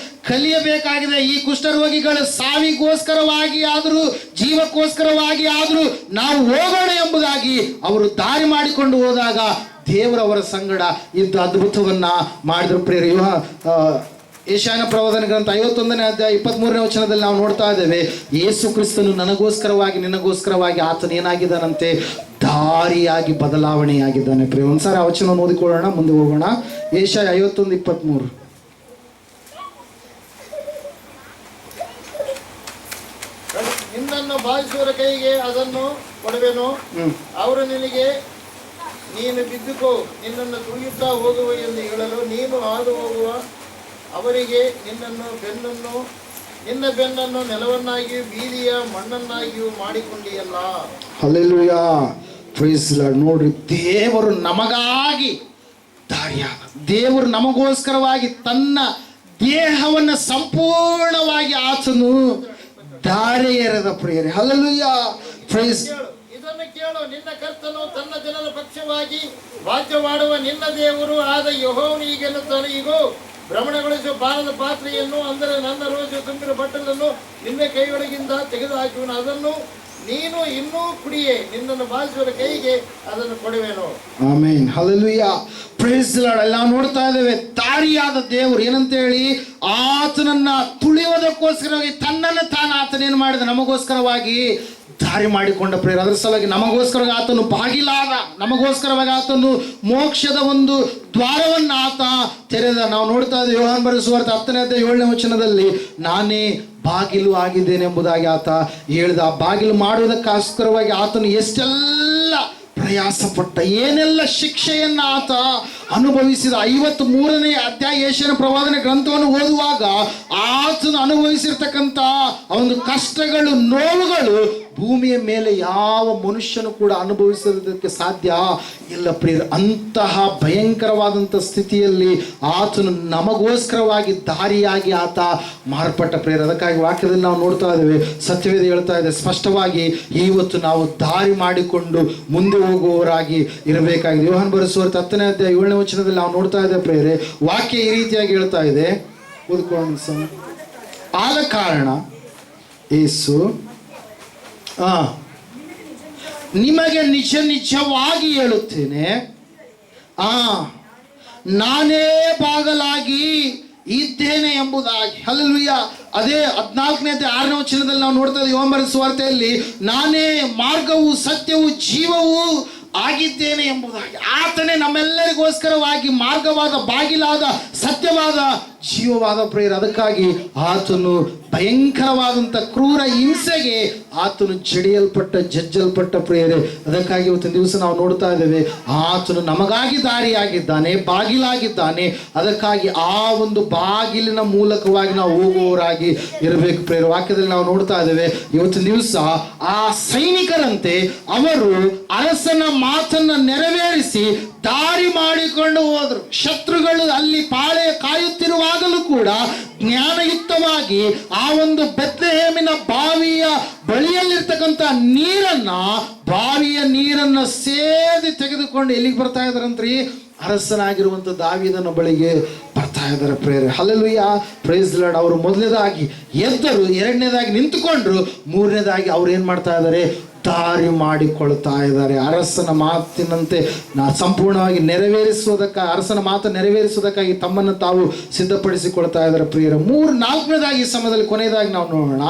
ಕಲಿಯಬೇಕಾಗಿದೆ. ಈ ಕುಷ್ಠರೋಗಿಗಳು ಸಾವಿಗೋಸ್ಕರವಾಗಿ ಆದರೂ, ಜೀವಕ್ಕೋಸ್ಕರವಾಗಿ ಆದರೂ ನಾವು ಹೋಗೋಣ ಎಂಬುದಾಗಿ ಅವರು ದಾರಿ ಮಾಡಿಕೊಂಡು ಹೋದಾಗ ದೇವರವರ ಸಂಗಡ ಇದ್ದ ಅದ್ಭುತವನ್ನ ಮಾಡಿದ್ರು ಪ್ರೇರಿ. ಯೆಶಾಯನ ಪ್ರವಾದನ ಗ್ರಂಥ 51ನೇ ಅಧ್ಯಾಯ 23ನೇ ವಚನದಲ್ಲಿ ನಾವು ನೋಡ್ತಾ ಇದ್ದೇವೆ, ಯೇಸು ಕ್ರಿಸ್ತನು ನನಗೋಸ್ಕರವಾಗಿ ನಿನಗೋಸ್ಕರವಾಗಿ ಆತನ ಏನಾಗಿದ್ದಾನಂತೆ? ದಾರಿಯಾಗಿ ಬದಲಾವಣೆಯಾಗಿದ್ದಾನೆ ಪ್ರಿಯ. ಒಂದ್ಸಾರಿ ಆ ವಚನ ಓದಿಕೊಳ್ಳೋಣ, ಮುಂದೆ ಹೋಗೋಣ. ಯೆಶಾಯ 51:23. ನಿನ್ನನ್ನು ಬಾಧಿಸುವರ ಕೈಗೆ ಅದನ್ನು ಕೊಡುವೆನು, ಅವರು ನಿನಗೆ ನೀನು ಬಿದ್ದುಕೋ, ನಿನ್ನನ್ನು ತುಳಿಯುತ್ತಾ ಹೋಗುವ ಎಂದು ಹೇಳಲು ನೀನು ಹಾದು ಹೋಗುವ ಅವರಿಗೆ ನಿನ್ನ ಬೆನ್ನನ್ನು ನೆಲವನ್ನಾಗಿಯೂ ಬೀದಿಯ ಮಣ್ಣನ್ನಾಗಿಯೂ ಮಾಡಿಕೊಂಡಿಯಲ್ಲ. ಹಲ್ಲೆಲೂಯಾ. Praise Lord. ನೋಡ್ರಿ, ದೇವರು ನಮಗಾಗಿ ದಾರಿಯಾದ, ದೇವರು ನಮಗೋಸ್ಕರವಾಗಿ ತನ್ನ ದೇಹವನ್ನು ಸಂಪೂರ್ಣವಾಗಿ ಆತನು ದಾರಿ ಎರೆದ ಪ್ರಿಯರೇ. ಹಲ್ಲೆಲೂಯಾ. ಪ್ರೈಸ್. ಇದನ್ನು ಕೇಳು, ನಿನ್ನ ಕರ್ತನು ತನ್ನ ಜನರ ಪಕ್ಷವಾಗಿ ವಾದ್ಯವಾಡುವ ನಿನ್ನ ದೇವರು ಆದ ಯೆಹೋವನು ಹೀಗೆನ್ನುತ್ತಾನೆ, ಇಗೋ ಭ್ರಮಣಗೊಳಿಸುವ ಪಾನದ ಪಾತ್ರೆಯನ್ನು, ಅಂದರೆ ನನ್ನ ರೋಜು ತುಂಬಿದ ಬಟ್ಟಲನ್ನು ನಿನ್ನ ಕೈಯೊಳಗಿಂದ ತೆಗೆದು ಹಾಕುವನು, ಅದನ್ನು ನೀನು ಇನ್ನೂ ಕುಡಿಯೇ, ನಿನ್ನನ್ನು ಬಾಧಿಸುವ ಕೈಗೆ ಅದನ್ನು ಕೊಡುವೆನು. ಆಮೆನ್. ಹಲ್ಲೆಲೂಯಾ. Praise Lord. ಅಲ್ಲಿ ನಾವು ನೋಡ್ತಾ ಇದ್ದೇವೆ ದಾರಿಯಾದ ದೇವರು ಏನಂತ ಹೇಳಿ, ಆತನನ್ನ ತುಳಿಯೋದಕ್ಕೋಸ್ಕರವಾಗಿ ತನ್ನನ್ನು ತಾನು ಆತನೇನು ಮಾಡಿದ, ನಮಗೋಸ್ಕರವಾಗಿ ದಾರಿ ಮಾಡಿಕೊಂಡ ಪ್ರೇರ. ಅದರ ಸಲುವಾಗಿ ನಮಗೋಸ್ಕರವಾಗಿ ಆತನು ಬಾಗಿಲಾದ, ನಮಗೋಸ್ಕರವಾಗಿ ಆತನು ಮೋಕ್ಷದ ಒಂದು ದ್ವಾರವನ್ನು ಆತ ತೆರೆದ. ನಾವು ನೋಡ್ತಾ ಇದ್ದೇವೆ ಯೋಹಾನ ಬರೆದ ಸುವಾರ್ತೆ 10ನೇ ಅಧ್ಯಾಯ 7ನೇ ವಚನದಲ್ಲಿ, ನಾನೇ ಬಾಗಿಲು ಆಗಿದ್ದೇನೆ ಎಂಬುದಾಗಿ ಆತ ಹೇಳಿದ. ಆ ಬಾಗಿಲು ಮಾಡುವುದಕ್ಕೋಸ್ಕರವಾಗಿ ಆತನು ಎಷ್ಟೆಲ್ಲ ಪ್ರಯಾಸಪಟ್ಟ, ಏನೆಲ್ಲ ಶಿಕ್ಷೆಯನ್ನ ಆತ ಅನುಭವಿಸಿದ. 53ನೇ ಅಧ್ಯಾಯ ಯೆಶಾಯನ ಪ್ರವಾದನೆ ಗ್ರಂಥವನ್ನು ಓದುವಾಗ ಆತನು ಅನುಭವಿಸಿರ್ತಕ್ಕಂಥ ಒಂದು ಕಷ್ಟಗಳು, ನೋವುಗಳು ಭೂಮಿಯ ಮೇಲೆ ಯಾವ ಮನುಷ್ಯನು ಕೂಡ ಅನುಭವಿಸೋದಕ್ಕೆ ಸಾಧ್ಯ ಇಲ್ಲ ಪ್ರಿಯರು. ಅಂತಹ ಭಯಂಕರವಾದಂಥ ಸ್ಥಿತಿಯಲ್ಲಿ ಆತನು ನಮಗೋಸ್ಕರವಾಗಿ ದಾರಿಯಾಗಿ ಆತ ಮಾರ್ಪಟ್ಟ ಪ್ರಿಯರು. ಅದಕ್ಕಾಗಿ ವಾಕ್ಯದಲ್ಲಿ ನಾವು ನೋಡ್ತಾ ಇದ್ದೇವೆ, ಸತ್ಯವೇದ ಹೇಳ್ತಾ ಇದೆ ಸ್ಪಷ್ಟವಾಗಿ, ಇವತ್ತು ನಾವು ದಾರಿ ಮಾಡಿಕೊಂಡು ಮುಂದೆ ಹೋಗುವವರಾಗಿ ಇರಬೇಕಾಗಿದೆ. ಯೋಹಾನ ಬರೆದ ಸುವಾರ್ತೆ 10ನೇ ಅಧ್ಯಾಯ 7ನೇ ವಚನದಲ್ಲಿ ನಾವು ನೋಡ್ತಾ ಇದ್ದೇವೆ ಪ್ರಿಯರೇ, ವಾಕ್ಯ ಈ ರೀತಿಯಾಗಿ ಹೇಳ್ತಾ ಇದೆ, ಓದ್ಕೊಂಡು. ಆದ ಕಾರಣ ಯೇಸು ನಿಮಗೆ ನಿಜ ನಿಜವಾಗಿ ಹೇಳುತ್ತೇನೆ, ನಾನೇ ಬಾಗಲಾಗಿ ಇದ್ದೇನೆ ಎಂಬುದಾಗಿ. ಹಲ್ಲೆಲೂಯಾ. ಅದೇ 14ನೇ ಅಧ್ಯಾಯ 6ನೇ ವಚನದಲ್ಲಿ ನಾವು ನೋಡ್ತಾ ಇದ್ದೀವಿ, ಯೋಹಾನ ಬರೆದ ಸುವಾರ್ತೆಯಲ್ಲಿ, ನಾನೇ ಮಾರ್ಗವು ಸತ್ಯವು ಜೀವವು ಆಗಿದ್ದೇನೆ ಎಂಬುದಾಗಿ. ಆತನೇ ನಮ್ಮೆಲ್ಲರಿಗೋಸ್ಕರವಾಗಿ ಮಾರ್ಗವಾದ, ಬಾಗಿಲಾದ, ಸತ್ಯವಾದ, ಜೀವವಾದ ಪ್ರೇರ. ಅದಕ್ಕಾಗಿ ಆತನು ಭಯಂಕರವಾದಂಥ ಕ್ರೂರ ಹಿಂಸೆಗೆ ಆತನು ಜಜ್ಜಲ್ಪಟ್ಟ ಪ್ರೇರೆ. ಅದಕ್ಕಾಗಿ ಇವತ್ತಿನ ದಿವಸ ನಾವು ನೋಡ್ತಾ ಇದ್ದೇವೆ, ಆತನು ನಮಗಾಗಿ ದಾರಿಯಾಗಿದ್ದಾನೆ, ಬಾಗಿಲಾಗಿದ್ದಾನೆ. ಅದಕ್ಕಾಗಿ ಆ ಒಂದು ಬಾಗಿಲಿನ ಮೂಲಕವಾಗಿ ನಾವು ಹೋಗುವವರಾಗಿ ಇರಬೇಕು ಪ್ರೇರ. ವಾಕ್ಯದಲ್ಲಿ ನಾವು ನೋಡ್ತಾ ಇದ್ದೇವೆ, ಇವತ್ತಿನ ದಿವಸ ಆ ಸೈನಿಕರಂತೆ ಅವರು ಅರಸನ ಮಾತನ್ನು ನೆರವೇರಿಸಿ ದಾರಿ ಮಾಡಿಕೊಂಡು ಹೋದರು. ಶತ್ರುಗಳು ಅಲ್ಲಿ ಪಾಳೆ ಕಾಯುತ್ತಿರುವಾಗಲೂ ಕೂಡ ಜ್ಞಾನಯುಕ್ತವಾಗಿ ಆ ಒಂದು ಬೆತ್ಲೆಹೇಮಿನ ಬಾವಿಯ ಬಳಿಯಲ್ಲಿರ್ತಕ್ಕಂಥ ಬಾವಿಯ ನೀರನ್ನ ಸೇದಿ ತೆಗೆದುಕೊಂಡು ಎಲ್ಲಿಗೆ ಬರ್ತಾ ಇದಾರಂತ್ರಿ, ಅರಸನಾಗಿರುವಂಥ ದಾವೀದನ ಬಳಿಗೆ ಬರ್ತಾ ಇದ್ದಾರೆ ಪ್ರೇರೆ. Hallelujah, praise Lord. ಅವರು ಮೊದಲನೇದಾಗಿ ಎದ್ದರು, ಎರಡನೇದಾಗಿ ನಿಂತುಕೊಂಡ್ರು, ಮೂರನೇದಾಗಿ ಅವ್ರು ಏನು ಮಾಡ್ತಾ ಇದ್ದಾರೆ, ದಾರಿ ಮಾಡಿಕೊಳ್ತಾ ಇದ್ದಾರೆ. ಅರಸನ ಮಾತಿನಂತೆ ಸಂಪೂರ್ಣವಾಗಿ ಅರಸನ ಮಾತು ನೆರವೇರಿಸುವುದಕ್ಕಾಗಿ ತಮ್ಮನ್ನು ತಾವು ಸಿದ್ಧಪಡಿಸಿಕೊಳ್ತಾ ಇದ್ದಾರೆ ಪ್ರಿಯರ. 4ನೇದಾಗಿ ಈ ಸಮಯದಲ್ಲಿ ಕೊನೆಯದಾಗಿ ನಾವು ನೋಡೋಣ.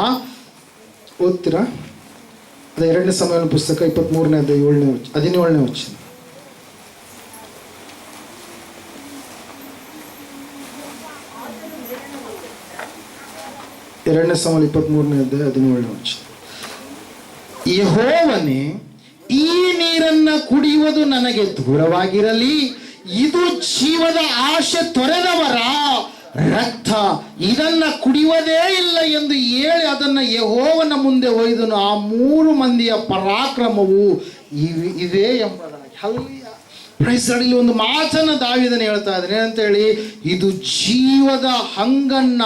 ಓದ್ತೀರಾ? ಅದೇ 2ನೇ ಸಮಯದ ಪುಸ್ತಕ 23ನೇ ಅಧ್ಯಾಯ 17ನೇ ವಚನ. ಎರಡನೇ ಸಮಯ 23ನೇ ಅಧ್ಯಾಯ 17ನೇ ವಚನ. ಯೆಹೋವನೇ, ಈ ನೀರನ್ನ ಕುಡಿಯುವುದು ನನಗೆ ದೂರವಾಗಿರಲಿ, ಇದು ಜೀವದ ಆಶೆ ತೊರೆದವರ ರಕ್ತ, ಇದನ್ನ ಕುಡಿಯುವುದೇ ಇಲ್ಲ ಎಂದು ಹೇಳಿ ಅದನ್ನ ಯೆಹೋವನ ಮುಂದೆ ಒಯ್ದನು. ಆ 3 ಮಂದಿಯ ಪರಾಕ್ರಮವು ಇದೇ ಎಂಬುದಾಗಿ. Hallelujah, praise Lord. ಇಲ್ಲಿ ಒಂದು ಮಾತನ್ನ ದಾವೀದನು ಹೇಳ್ತಾ ಇದ್ದಾನೆ, ಏನಂತ ಹೇಳಿ, ಇದು ಜೀವದ ಹಂಗನ್ನ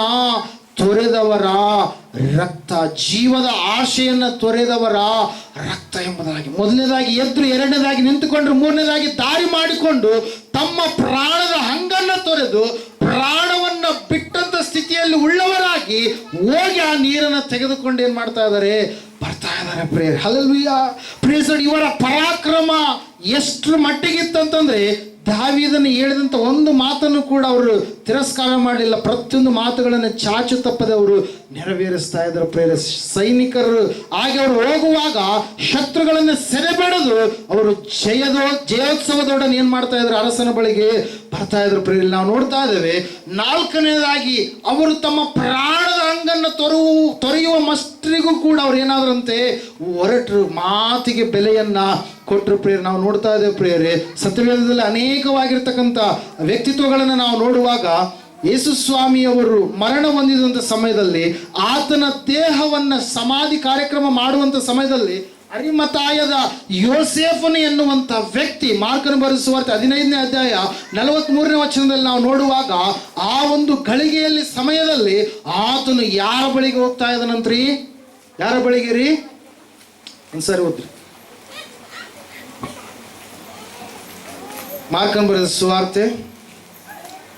ತೊರೆದವರ ರಕ್ತ, ಜೀವದ ಆಶೆಯನ್ನ ತೊರೆದವರ ರಕ್ತ ಎಂಬುದಾಗಿ. ಮೊದಲನೇದಾಗಿ ಎದ್ರು, ಎರಡನೇದಾಗಿ ನಿಂತುಕೊಂಡ್ರು, ಮೂರನೇದಾಗಿ ದಾರಿ ಮಾಡಿಕೊಂಡು ತಮ್ಮ ಪ್ರಾಣದ ಹಂಗನ್ನ ತೊರೆದು ಪ್ರಾಣವನ್ನ ಬಿಟ್ಟಂತ ಸ್ಥಿತಿಯಲ್ಲಿ ಉಳ್ಳವರಾಗಿ ಹೋಗಿ ಆ ನೀರನ್ನು ತೆಗೆದುಕೊಂಡು ಏನ್ ಮಾಡ್ತಾ ಇದ್ದಾರೆ, ಬರ್ತಾ ಇದ್ದಾರೆ ಪ್ರೇರ್. Hallelujah, praise. ಇವರ ಪರಾಕ್ರಮ ಎಷ್ಟು ಮಟ್ಟಿಗಿತ್ತಂತಂದ್ರೆ, ದಾವೀದನು ಹೇಳಿದಂಥ ಒಂದು ಮಾತನ್ನು ಕೂಡ ಅವರು ತಿರಸ್ಕಾರ ಮಾಡಲಿಲ್ಲ. ಪ್ರತಿಯೊಂದು ಮಾತುಗಳನ್ನು ಚಾಚು ತಪ್ಪದೆ ಅವರು ನೆರವೇರಿಸ್ತಾ ಇದ್ದಾರೆ ಪ್ರೇರ. ಸೈನಿಕರು ಹಾಗೆ ಅವರು ಹೋಗುವಾಗ ಶತ್ರುಗಳನ್ನು ಸೆರೆಬೆಳೆದು ಅವರು ಜಯೋತ್ಸವದೊಡನೆ ಏನ್ ಮಾಡ್ತಾ ಇದ್ರು, ಅರಸನ ಬಳಿಗೆ ಬರ್ತಾ ಇದ್ರು ಪ್ರೇರ. ನಾವು ನೋಡ್ತಾ ಇದ್ದೇವೆ. 4ನೇದಾಗಿ ಅವರು ತಮ್ಮ ಪ್ರಾಣದ ಹಂಗನ್ನು ತೊರೆಯುವ ಮಸ್ಟ್ರಿಗೂ ಕೂಡ ಅವ್ರು ಏನಾದ್ರಂತೆ ಹೊರಟರು, ಮಾತಿಗೆ ಬೆಲೆಯನ್ನ ಕೊಟ್ಟರು ಪ್ರೇರೆ. ನಾವು ನೋಡ್ತಾ ಇದ್ದೇವೆ ಪ್ರೇರೆ, ಸತ್ಯವೇದದಲ್ಲಿ ಅನೇಕವಾಗಿರ್ತಕ್ಕಂಥ ವ್ಯಕ್ತಿತ್ವಗಳನ್ನು ನಾವು ನೋಡುವಾಗ, ಯೇಸು ಸ್ವಾಮಿಯವರು ಮರಣ ಹೊಂದಿದಂಥ ಸಮಯದಲ್ಲಿ ಆತನ ದೇಹವನ್ನ ಸಮಾಧಿ ಕಾರ್ಯಕ್ರಮ ಮಾಡುವಂಥ ಸಮಯದಲ್ಲಿ ಅರಿಮತಾಯದ ಯೋಸೇಫನು ಎನ್ನುವಂಥ ವ್ಯಕ್ತಿ, ಮಾರ್ಕನ ಬರೆದ ಸುವಾರ್ತೆ 15ನೇ ಅಧ್ಯಾಯ 43ನೇ ವಚನದಲ್ಲಿ ನಾವು ನೋಡುವಾಗ, ಆ ಒಂದು ಗಳಿಗೆಯಲ್ಲಿ ಸಮಯದಲ್ಲಿ ಆತನು ಯಾರ ಬಳಿಗೆ ಹೋಗ್ತಾ ಇದ್ದಾನಂತ್ರಿ? ಯಾರ ಬಳಿಗೆ ರೀ? ಒಂದ್ಸರಿ ಓದ್ರಿ. ಮಾರ್ಕನ ಬರೆದ ಸುವಾರ್ತೆ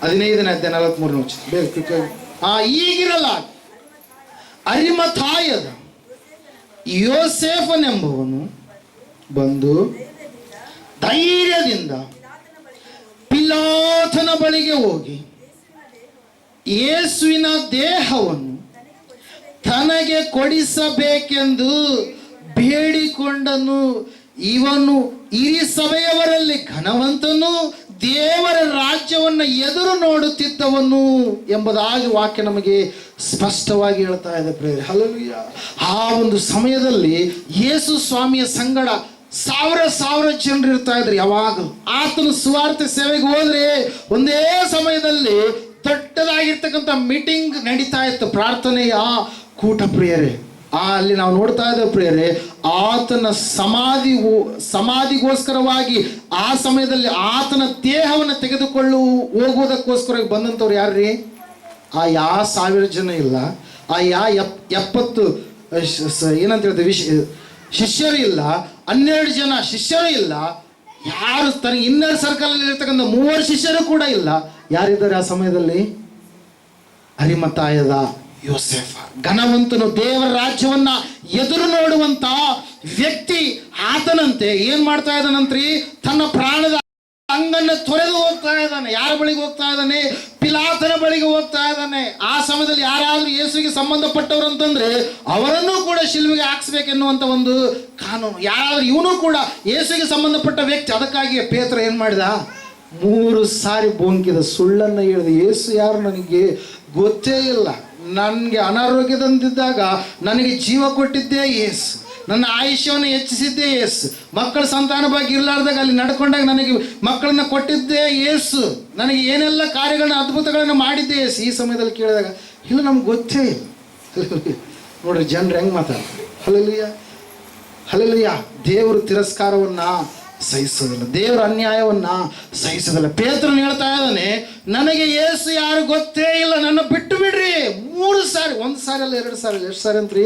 15ನೇ ಅಧ್ಯಾಯ 43ನೇ ವಚನ. ಈಗಿರಲ್ಲ, ಅರಿಮಥಾಯದ ಯೋಸೇಫನೆಂಬುವನು ಬಂದು ಧೈರ್ಯದಿಂದ ಪಿಲಾತನ ಬಳಿಗೆ ಹೋಗಿ ಯೇಸುವಿನ ದೇಹವನ್ನು ತನಗೆ ಕೊಡಿಸಬೇಕೆಂದು ಬೇಡಿಕೊಂಡನು. ಇವನು ಹಿರಿ ಸಭೆಯವರಲ್ಲಿ ಘನವಂತನು, ದೇವರ ರಾಜ್ಯವನ್ನು ಎದುರು ನೋಡುತ್ತಿದ್ದವನು ಎಂಬುದಾಗಿ ವಾಕ್ಯ ನಮಗೆ ಸ್ಪಷ್ಟವಾಗಿ ಹೇಳ್ತಾ ಇದೆ ಪ್ರೇರೆ. ಹಲ್ಲೆಲೂಯಾ. ಆ ಒಂದು ಸಮಯದಲ್ಲಿ ಯೇಸು ಸ್ವಾಮಿಯ ಸಂಗಡ ಸಾವಿರ ಜನರು ಇರ್ತಾ ಇದ್ರು. ಯಾವಾಗ ಆತನು ಸುವಾರ್ತೆ ಸೇವೆಗೆ ಹೋದ್ರೆ ಒಂದೇ ಸಮಯದಲ್ಲಿ ದೊಡ್ಡದಾಗಿರ್ತಕ್ಕಂಥ ಮೀಟಿಂಗ್ ನಡೀತಾ ಇತ್ತು, ಪ್ರಾರ್ಥನೆಯ ಕೂಟ ಪ್ರಿಯರೇ. ಅಲ್ಲಿ ನಾವು ನೋಡ್ತಾ ಇದ್ದೇವೆ ಪ್ರಿಯರೇ, ಆತನ ಸಮಾಧಿಗೋಸ್ಕರವಾಗಿ ಆ ಸಮಯದಲ್ಲಿ ಆತನ ದೇಹವನ್ನು ಹೋಗುವುದಕ್ಕೋಸ್ಕರ ಬಂದಂಥವ್ರು ಯಾರ್ರೀ? ಆ 1000 ಜನ ಇಲ್ಲ, ಆ 70 ಏನಂತ ಹೇಳ್ತೀವಿ ಶಿಷ್ಯರು ಇಲ್ಲ, 12 ಜನ ಶಿಷ್ಯರು ಇಲ್ಲ, ಯಾರು ತನಗೆ ಇನ್ನರ್ ಸರ್ಕಲ್ ಅಲ್ಲಿ ಇರ್ತಕ್ಕಂಥ 3 ಶಿಷ್ಯರು ಕೂಡ ಇಲ್ಲ. ಯಾರಿದ್ದಾರೆ ಆ ಸಮಯದಲ್ಲಿ? ಅರಿಮತಾಯದ ಯೋಸೇಫ, ಘನವಂತನು, ದೇವರ ರಾಜ್ಯವನ್ನ ಎದುರು ನೋಡುವಂತ ವ್ಯಕ್ತಿ. ಆತನಂತೆ ಏನ್ ಮಾಡ್ತಾ ಇದ್ದಾನಂತ್ರಿ? ತನ್ನ ಪ್ರಾಣದ ಅಂಗನ್ನ ತೊರೆದು ಹೋಗ್ತಾ ಇದ್ದಾನೆ. ಯಾರ ಬಳಿಗೆ ಹೋಗ್ತಾ ಇದ್ದಾನೆ? ಪಿಲಾತನ ಬಳಿಗೆ ಹೋಗ್ತಾ ಇದ್ದಾನೆ. ಆ ಸಮಯದಲ್ಲಿ ಯಾರಾದ್ರೂ ಯೇಸುವಿಗೆ ಸಂಬಂಧಪಟ್ಟವರು ಅಂತಂದ್ರೆ ಅವರನ್ನು ಕೂಡ ಶಿಲುಬೆಗೆ ಹಾಕ್ಸ್ಬೇಕೆನ್ನುವಂತ ಒಂದು ಕಾನೂನು. ಯಾರಾದ್ರೂ ಇವನು ಕೂಡ ಯೇಸುವಿಗೆ ಸಂಬಂಧಪಟ್ಟ ವ್ಯಕ್ತಿ. ಅದಕ್ಕಾಗಿ ಪೇತ್ರ ಏನ್ ಮಾಡಿದ? 3 ಸಾರಿ ಬೊಂಕಿದ, ಸುಳ್ಳನ್ನು ಹೇಳಿದ. ಯೇಸು ಯಾರು ನನಗೆ ಗೊತ್ತೇ ಇಲ್ಲ, ನನಗೆ ಅನಾರೋಗ್ಯದಂತಿದ್ದಾಗ ನನಗೆ ಜೀವ ಕೊಟ್ಟಿದ್ದೇ ಯೇಸು, ನನ್ನ ಆಯುಷ್ಯವನ್ನು ಹೆಚ್ಚಿಸಿದ್ದೇ ಯೇಸು, ಮಕ್ಕಳ ಸಂತಾನ ಭಾಗ್ಯ ಇರಲಾರ್ದಾಗ ಅಲ್ಲಿ ನಡ್ಕೊಂಡಾಗ ನನಗೆ ಮಕ್ಕಳನ್ನ ಕೊಟ್ಟಿದ್ದೇ ಯೇಸು, ನನಗೆ ಏನೆಲ್ಲ ಕಾರ್ಯಗಳನ್ನ ಅದ್ಭುತಗಳನ್ನು ಮಾಡಿದ್ದೇ ಯೇಸು. ಈ ಸಮಯದಲ್ಲಿ ಕೇಳಿದಾಗ ಇಲ್ಲ, ನಮ್ಗೆ ಗೊತ್ತೇ ಇಲ್ಲ. ನೋಡ್ರಿ ಜನರು ಹೆಂಗೆ ಮಾತಾಡ್ತಾರೆ. Hallelujah, hallelujah. ದೇವರು ತಿರಸ್ಕಾರವನ್ನ ಸಹಿಸೋದಿಲ್ಲ, ದೇವರ ಅನ್ಯಾಯವನ್ನ ಸಹಿಸೋದಿಲ್ಲ. ಪೇತ್ರನು ಹೇಳ್ತಾ ಇದ್ದಾನೆ, ನನಗೆ ಯೇಸು ಯಾರು ಗೊತ್ತೇ ಇಲ್ಲ, ನನ್ನ ಬಿಟ್ಟು ಬಿಡ್ರಿ. 3 ಸಾರಿ, 1 ಸಾರಿ ಅಲ್ಲ, 2 ಸಾರಿ, ಎಷ್ಟು ಸಾರಿ ಅಂತ್ರಿ?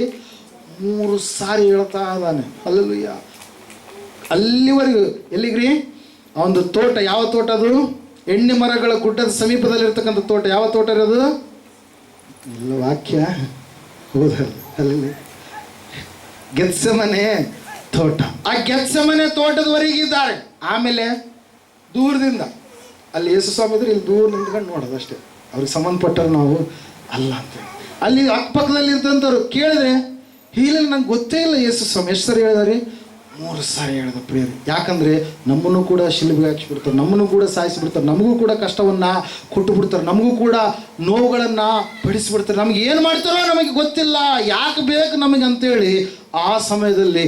3 ಸಾರಿ ಹೇಳ್ತಾ ಇದ್ದಾನೆ. ಹಲ್ಲೆಲೂಯಾ. ಅಲ್ಲಿವರೆಗೂ ಎಲ್ಲಿಗ್ರಿ? ಆ ಒಂದು ತೋಟ, ಯಾವ ತೋಟ ಅದು? ಎಣ್ಣೆ ಮರಗಳ ಗುಡ್ಡದ ಸಮೀಪದಲ್ಲಿ ಇರ್ತಕ್ಕಂಥ ತೋಟ. ಯಾವ ತೋಟ ಇರೋದು? ಇಲ್ಲ, ವಾಕ್ಯ ಹೌದಲ್ಲ. ಅಲ್ಲಿ ಗೆತ್ಸೆಮನೆ ತೋಟ. ಆ ಗೆತ್ಸೆಮನೆ ತೋಟದವರೆಗಿದ್ದಾರೆ. ಆಮೇಲೆ ದೂರದಿಂದ ಅಲ್ಲಿ ಯೇಸು ಸ್ವಾಮಿ ಇದ್ರೆ ಇಲ್ಲಿ ದೂರ ನಿಂತ್ಕೊಂಡು ನೋಡೋದು ಅಷ್ಟೇ, ಅವ್ರಿಗೆ ಸಂಬಂಧಪಟ್ಟರು ನಾವು ಅಲ್ಲ ಅಂತ. ಅಲ್ಲಿ ಅಕ್ಕಪಕ್ಕದಲ್ಲಿ ಇರ್ತಂಥವ್ರು ಕೇಳಿದ್ರೆ ಇಲ್ಲ, ನಂಗೆ ಗೊತ್ತೇ ಇಲ್ಲ ಯೇಸು ಸ್ವಾಮಿ. ಎಷ್ಟು ಸಾರಿ ಹೇಳಿದಾರೆ? 3 ಸಾರಿ ಹೇಳಿದ ಪ್ರಿಯರು. ಯಾಕಂದ್ರೆ ನಮ್ಮನ್ನು ಕೂಡ ಶಿಲುಬೆಗೆ ಹಾಕಿಬಿಡ್ತಾರೆ, ನಮ್ಮನ್ನು ಕೂಡ ಸಾಯಿಸಿಬಿಡ್ತಾರೆ, ನಮಗೂ ಕೂಡ ಕಷ್ಟವನ್ನ ಕೊಟ್ಟು ಬಿಡ್ತಾರೆ, ನಮಗೂ ಕೂಡ ನೋವುಗಳನ್ನ ಪಡಿಸಿಬಿಡ್ತಾರೆ. ನಮ್ಗೆ ಏನು ಮಾಡ್ತಾರೋ ನಮಗೆ ಗೊತ್ತಿಲ್ಲ, ಯಾಕೆ ಬೇಕು ನಮಗೆ ಅಂತೇಳಿ ಆ ಸಮಯದಲ್ಲಿ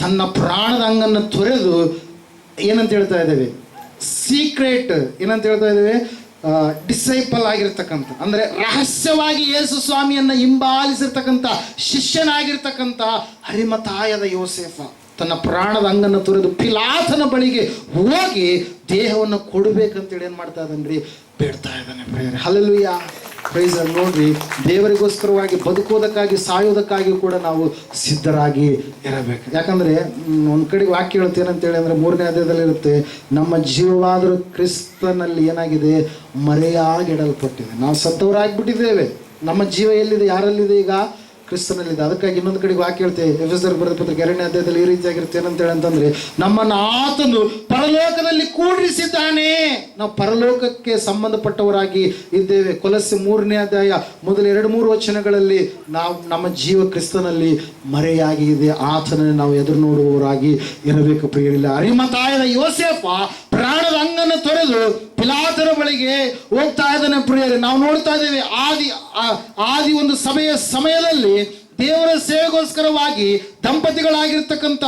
ತನ್ನ ಪ್ರಾಣದ ಅಂಗನ್ನು ತೊರೆದು ಏನಂತ ಹೇಳ್ತಾ ಇದ್ದೇವೆ? ಸೀಕ್ರೆಟ್ ಏನಂತ ಹೇಳ್ತಾ ಇದ್ದೇವೆ? ಡಿಸೈಪಲ್ ಆಗಿರ್ತಕ್ಕಂಥ, ಅಂದ್ರೆ ರಹಸ್ಯವಾಗಿ ಯೇಸು ಸ್ವಾಮಿಯನ್ನ ಹಿಂಬಾಲಿಸಿರ್ತಕ್ಕಂಥ ಶಿಷ್ಯನಾಗಿರ್ತಕ್ಕಂಥ ಅರಿಮತಾಯದ ಯೋಸೇಫ ತನ್ನ ಪ್ರಾಣದ ಅಂಗನ್ನು ತೊರೆದು ಪಿಲಾತನ ಬಳಿಗೆ ಹೋಗಿ ದೇಹವನ್ನು ಕೊಡಬೇಕಂತೇಳಿ ಏನು ಮಾಡ್ತಾ ಇದ್ದಾನ್ರಿ? ಬೇಡ್ತಾ ಇದ್ದಾನೆ ಪ್ರಿಯರೇ. Hallelujah, praise the Lord. ನೋಡ್ರಿ, ದೇವರಿಗೋಸ್ಕರವಾಗಿ ಬದುಕೋದಕ್ಕಾಗಿ ಸಾಯೋದಕ್ಕಾಗಿ ಕೂಡ ನಾವು ಸಿದ್ಧರಾಗಿ ಇರಬೇಕು. ಯಾಕಂದ್ರೆ ಒಂದು ಕಡೆಗೆ ವಾಕ್ಯ ಹೇಳುತ್ತೆ ಏನಂತೇಳಿ ಅಂದ್ರೆ 3ನೇ ಅಧ್ಯಾಯದಲ್ಲಿ ಇರುತ್ತೆ, ನಮ್ಮ ಜೀವವಾದರೂ ಕ್ರಿಸ್ತನಲ್ಲಿ ಏನಾಗಿದೆ? ಮರೆಯಾಗಿಡಲ್ಪಟ್ಟಿದೆ. ನಾವು ಸತ್ತವರಾಗಿಬಿಟ್ಟಿದ್ದೇವೆ. ನಮ್ಮ ಜೀವ ಎಲ್ಲಿದೆ? ಯಾರಲ್ಲಿದೆ? ಈಗ ಕ್ರಿಸ್ತನಲ್ಲಿದೆ. ಅದಕ್ಕಾಗಿ ಇನ್ನೊಂದು ಕಡೆಗೆ ವಾಕ್ಯ ಹೇಳ್ತೇವೆ, ಎಫೆಸರ್ ಬರೆದ ಪತ್ರಿಕೆ 2ನೇ ಅಧ್ಯಾಯದಲ್ಲಿ ಈ ರೀತಿಯಾಗಿರುತ್ತೆ ಏನಂತೇಳಿ ಅಂತಂದ್ರೆ, ನಮ್ಮನ್ನು ಆತನು ಪರಲೋಕದಲ್ಲಿ ಕೂಡಿಸಿದ್ದಾನೆ. ನಾವು ಪರಲೋಕಕ್ಕೆ ಸಂಬಂಧಪಟ್ಟವರಾಗಿ ಇದ್ದೇವೆ. ಕೊಲಸ್ಸೆ 3ನೇ ಅಧ್ಯಾಯ ಮೊದಲ 2-3 ವಚನಗಳಲ್ಲಿ ನಾವು ನಮ್ಮ ಜೀವ ಕ್ರಿಸ್ತನಲ್ಲಿ ಮರೆಯಾಗಿ ಇದೆ. ಆತನನ್ನು ನಾವು ಎದುರು ನೋಡುವವರಾಗಿ ಇರಬೇಕು ಪ್ರಿಯರಿಲ್ಲ. ಅರಿಮತಾಯದ ಯೋಸೇಫ ಪ್ರಾಣದ ಅಂಗನ್ನು ತೊರೆದು ಪಿಲಾತನ ಬಳಿಗೆ ಹೋಗ್ತಾ ಇದ್ದಾನೆ ಪ್ರಿಯರೇ. ನಾವು ನೋಡ್ತಾ ಇದ್ದೇವೆ, ಆದಿ ಒಂದು ಸಭೆಯ ಸಮಯದಲ್ಲಿ ದೇವರ ಸೇವೆಗೋಸ್ಕರವಾಗಿ ದಂಪತಿಗಳಾಗಿರ್ತಕ್ಕಂಥ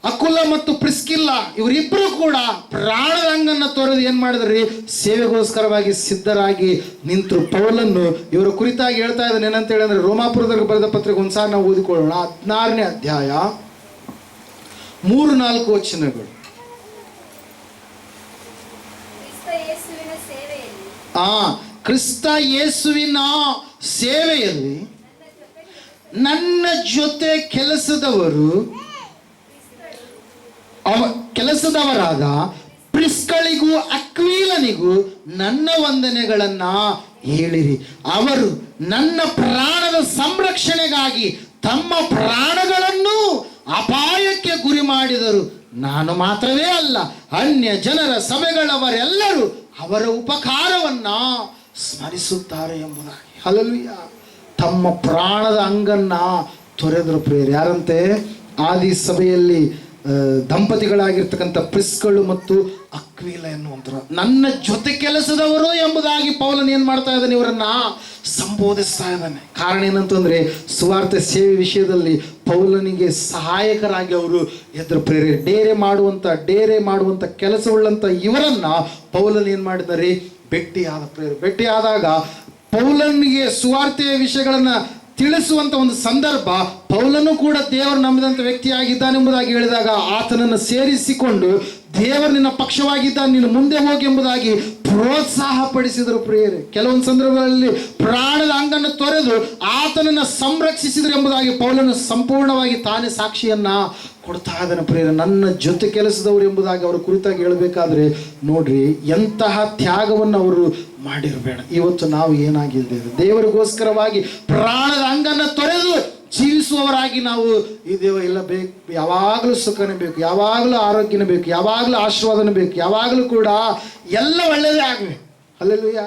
ಅಕುಲ ಮತ್ತು ಪ್ರಿಸ್ಕಿಲ್ಲ ಇವರಿಬ್ಬರು ಕೂಡ ಪ್ರಾಣದ ಅಂಗನ್ನು ತೊರೆದು ಏನ್ ಮಾಡಿದ್ರಿ? ಸೇವೆಗೋಸ್ಕರವಾಗಿ ಸಿದ್ಧರಾಗಿ ನಿಂತರು. ಪೌಲನ್ನು ಇವರ ಕುರಿತಾಗಿ ಹೇಳ್ತಾ ಇದ್ದಾನೆ ಏನಂತೇಳಿ ಅಂದ್ರೆ, ರೋಮಾಪುರದಲ್ಲಿ ಬರೆದ ಪತ್ರಿಕೆ ಒಂದ್ಸಾರಿ ನಾವು ಓದಿಕೊಳ್ಳೋಣ. 16ನೇ ಅಧ್ಯಾಯ 3-4 ವಚನಗಳು. ಕ್ರಿಸ್ತ ಯೇಸುವಿನ ಸೇವೆಯಲ್ಲಿ ನನ್ನ ಜೊತೆ ಕೆಲಸದವರಾದ ಪ್ರಿಸ್ಕಳಿಗೂ ಅಕ್ವೀಲನಿಗೂ ನನ್ನ ವಂದನೆಗಳನ್ನ ಹೇಳಿರಿ. ಅವರು ನನ್ನ ಪ್ರಾಣದ ಸಂರಕ್ಷಣೆಗಾಗಿ ತಮ್ಮ ಪ್ರಾಣಗಳನ್ನು ಅಪಾಯಕ್ಕೆ ಗುರಿ ಮಾಡಿದರು. ನಾನು ಮಾತ್ರವೇ ಅಲ್ಲ, ಅನ್ಯ ಜನರ ಸಭೆಗಳವರೆಲ್ಲರೂ ಅವರ ಉಪಕಾರವನ್ನ ಸ್ಮರಿಸುತ್ತಾರೆ ಎಂಬುದಾಗಿ. ಹಲ್ಲೆಲೂಯಾ. ತಮ್ಮ ಪ್ರಾಣದ ಅಂಗನ್ನ ತೊರೆದರು ಪ್ರಿಯರೇ. ಯಾರಂತೆ? ಆದಿ ಸಭೆಯಲ್ಲಿ ದಂಪತಿಗಳಾಗಿರ್ತಕ್ಕಂಥ ಪ್ರಿಸ್ಕಳು ಮತ್ತು ಅಕ್ವಿಲ ಎನ್ನುವಂಥರು, ನನ್ನ ಜೊತೆ ಕೆಲಸದವರು ಎಂಬುದಾಗಿ ಪೌಲನ್ ಏನು ಮಾಡ್ತಾ ಇದ್ದಾನೆ? ಇವರನ್ನ ಸಂಬೋಧಿಸ್ತಾ ಇದ್ದಾನೆ. ಕಾರಣ ಏನಂತಂದ್ರೆ, ಸುವಾರ್ತೆ ಸೇವೆ ವಿಷಯದಲ್ಲಿ ಪೌಲನಿಗೆ ಸಹಾಯಕರಾಗಿ ಅವರು ಎದ್ರು ಪ್ರೇರೆ. ಡೇರೆ ಮಾಡುವಂಥ ಕೆಲಸವುಳ್ಳಂಥ ಇವರನ್ನ ಪೌಲನ್ ಏನು ಮಾಡಿದ್ದಾರೆ? ಭೇಟಿಯಾದಾಗ ಪೌಲನಿಗೆ ಸುವಾರ್ತೆಯ ವಿಷಯಗಳನ್ನ ತಿಳಿಸುವಂತ ಒಂದು ಸಂದರ್ಭ, ಪೌಲನು ಕೂಡ ದೇವರು ನಂಬಿದಂಥ ವ್ಯಕ್ತಿಯಾಗಿದ್ದಾನೆಂಬುದಾಗಿ ಹೇಳಿದಾಗ ಆತನನ್ನು ಸೇರಿಸಿಕೊಂಡು, ದೇವರು ನಿನ್ನ ಪಕ್ಷವಾಗಿದ್ದಾನೆ, ನೀನು ಮುಂದೆ ಹೋಗಿ ಎಂಬುದಾಗಿ ಪ್ರೋತ್ಸಾಹ ಪಡಿಸಿದರು ಪ್ರಿಯರೇ. ಕೆಲವೊಂದು ಸಂದರ್ಭಗಳಲ್ಲಿ ಪ್ರಾಣದ ಅಂಗನ್ನು ತೊರೆದು ಆತನನ್ನು ಸಂರಕ್ಷಿಸಿದರು ಎಂಬುದಾಗಿ ಪೌಲನು ಸಂಪೂರ್ಣವಾಗಿ ತಾನೇ ಸಾಕ್ಷಿಯನ್ನ ಕೊಡ್ತಾ ಇದ್ದಾನೆ ಪ್ರಿಯರೇ. ನನ್ನ ಜೊತೆ ಕೆಲಸದವರು ಎಂಬುದಾಗಿ ಅವರ ಕುರಿತಾಗಿ ಹೇಳಬೇಕಾದ್ರೆ ನೋಡ್ರಿ, ಎಂತಹ ತ್ಯಾಗವನ್ನು ಅವರು ಮಾಡಿರಬೇಡ. ಇವತ್ತು ನಾವು ಏನಾಗಿದ್ದೇವೆ? ದೇವರಿಗೋಸ್ಕರವಾಗಿ ಪ್ರಾಣದ ಅಂಗನ್ನು ತೊರೆದು ಜೀವಿಸುವವರಾಗಿ ನಾವು ಇದೇವ. ಇಲ್ಲ, ಬೇಕು, ಯಾವಾಗಲೂ ಸುಖನೇ ಬೇಕು, ಯಾವಾಗಲೂ ಆರೋಗ್ಯನೇ ಬೇಕು, ಯಾವಾಗಲೂ ಆಶೀರ್ವಾದನೇ ಬೇಕು, ಯಾವಾಗಲೂ ಕೂಡ ಎಲ್ಲ ಒಳ್ಳೆಯದೇ ಆಗಬೇಕು. Hallelujah,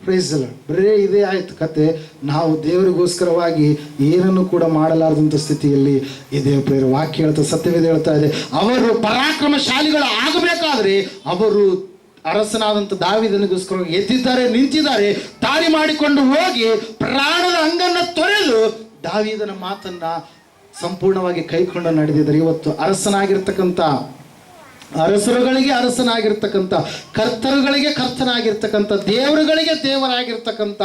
praise the Lord. ಬರೇ ಇದೇ ಆಯ್ತು ಕತೆ. ನಾವು ದೇವರಿಗೋಸ್ಕರವಾಗಿ ಏನನ್ನು ಕೂಡ ಮಾಡಲಾರದಂಥ ಸ್ಥಿತಿಯಲ್ಲಿ ಇದೆ ಪ್ರಿಯರೇ. ವಾಕ್ಯ ಹೇಳ್ತಾ, ಸತ್ಯವೇದ ಹೇಳ್ತಾ ಇದೆ, ಅವರು ಪರಾಕ್ರಮಶಾಲಿಗಳು ಆಗಬೇಕಾದ್ರೆ ಅವರು ಅರಸನಾದಂಥ ದಾವೀದನಿಗೋಸ್ಕರ ಎದ್ದಿದ್ದಾರೆ, ನಿಂತಿದ್ದಾರೆ. ದಾರಿ ಮಾಡಿಕೊಂಡು ಹೋಗಿ ಪ್ರಾಣದ ಅಂಗನ್ನು ತೊರೆದು ದಾವೀದನ ಮಾತನ್ನ ಸಂಪೂರ್ಣವಾಗಿ ಕೈಕೊಂಡು ನಡೆದಿದ್ದಾರೆ. ಇವತ್ತು ಅರಸನಾಗಿರ್ತಕ್ಕಂಥ ಅರಸರುಗಳಿಗೆ ಅರಸನಾಗಿರ್ತಕ್ಕಂಥ, ಕರ್ತರುಗಳಿಗೆ ಕರ್ತನಾಗಿರ್ತಕ್ಕಂಥ, ದೇವರುಗಳಿಗೆ ದೇವರಾಗಿರ್ತಕ್ಕಂಥ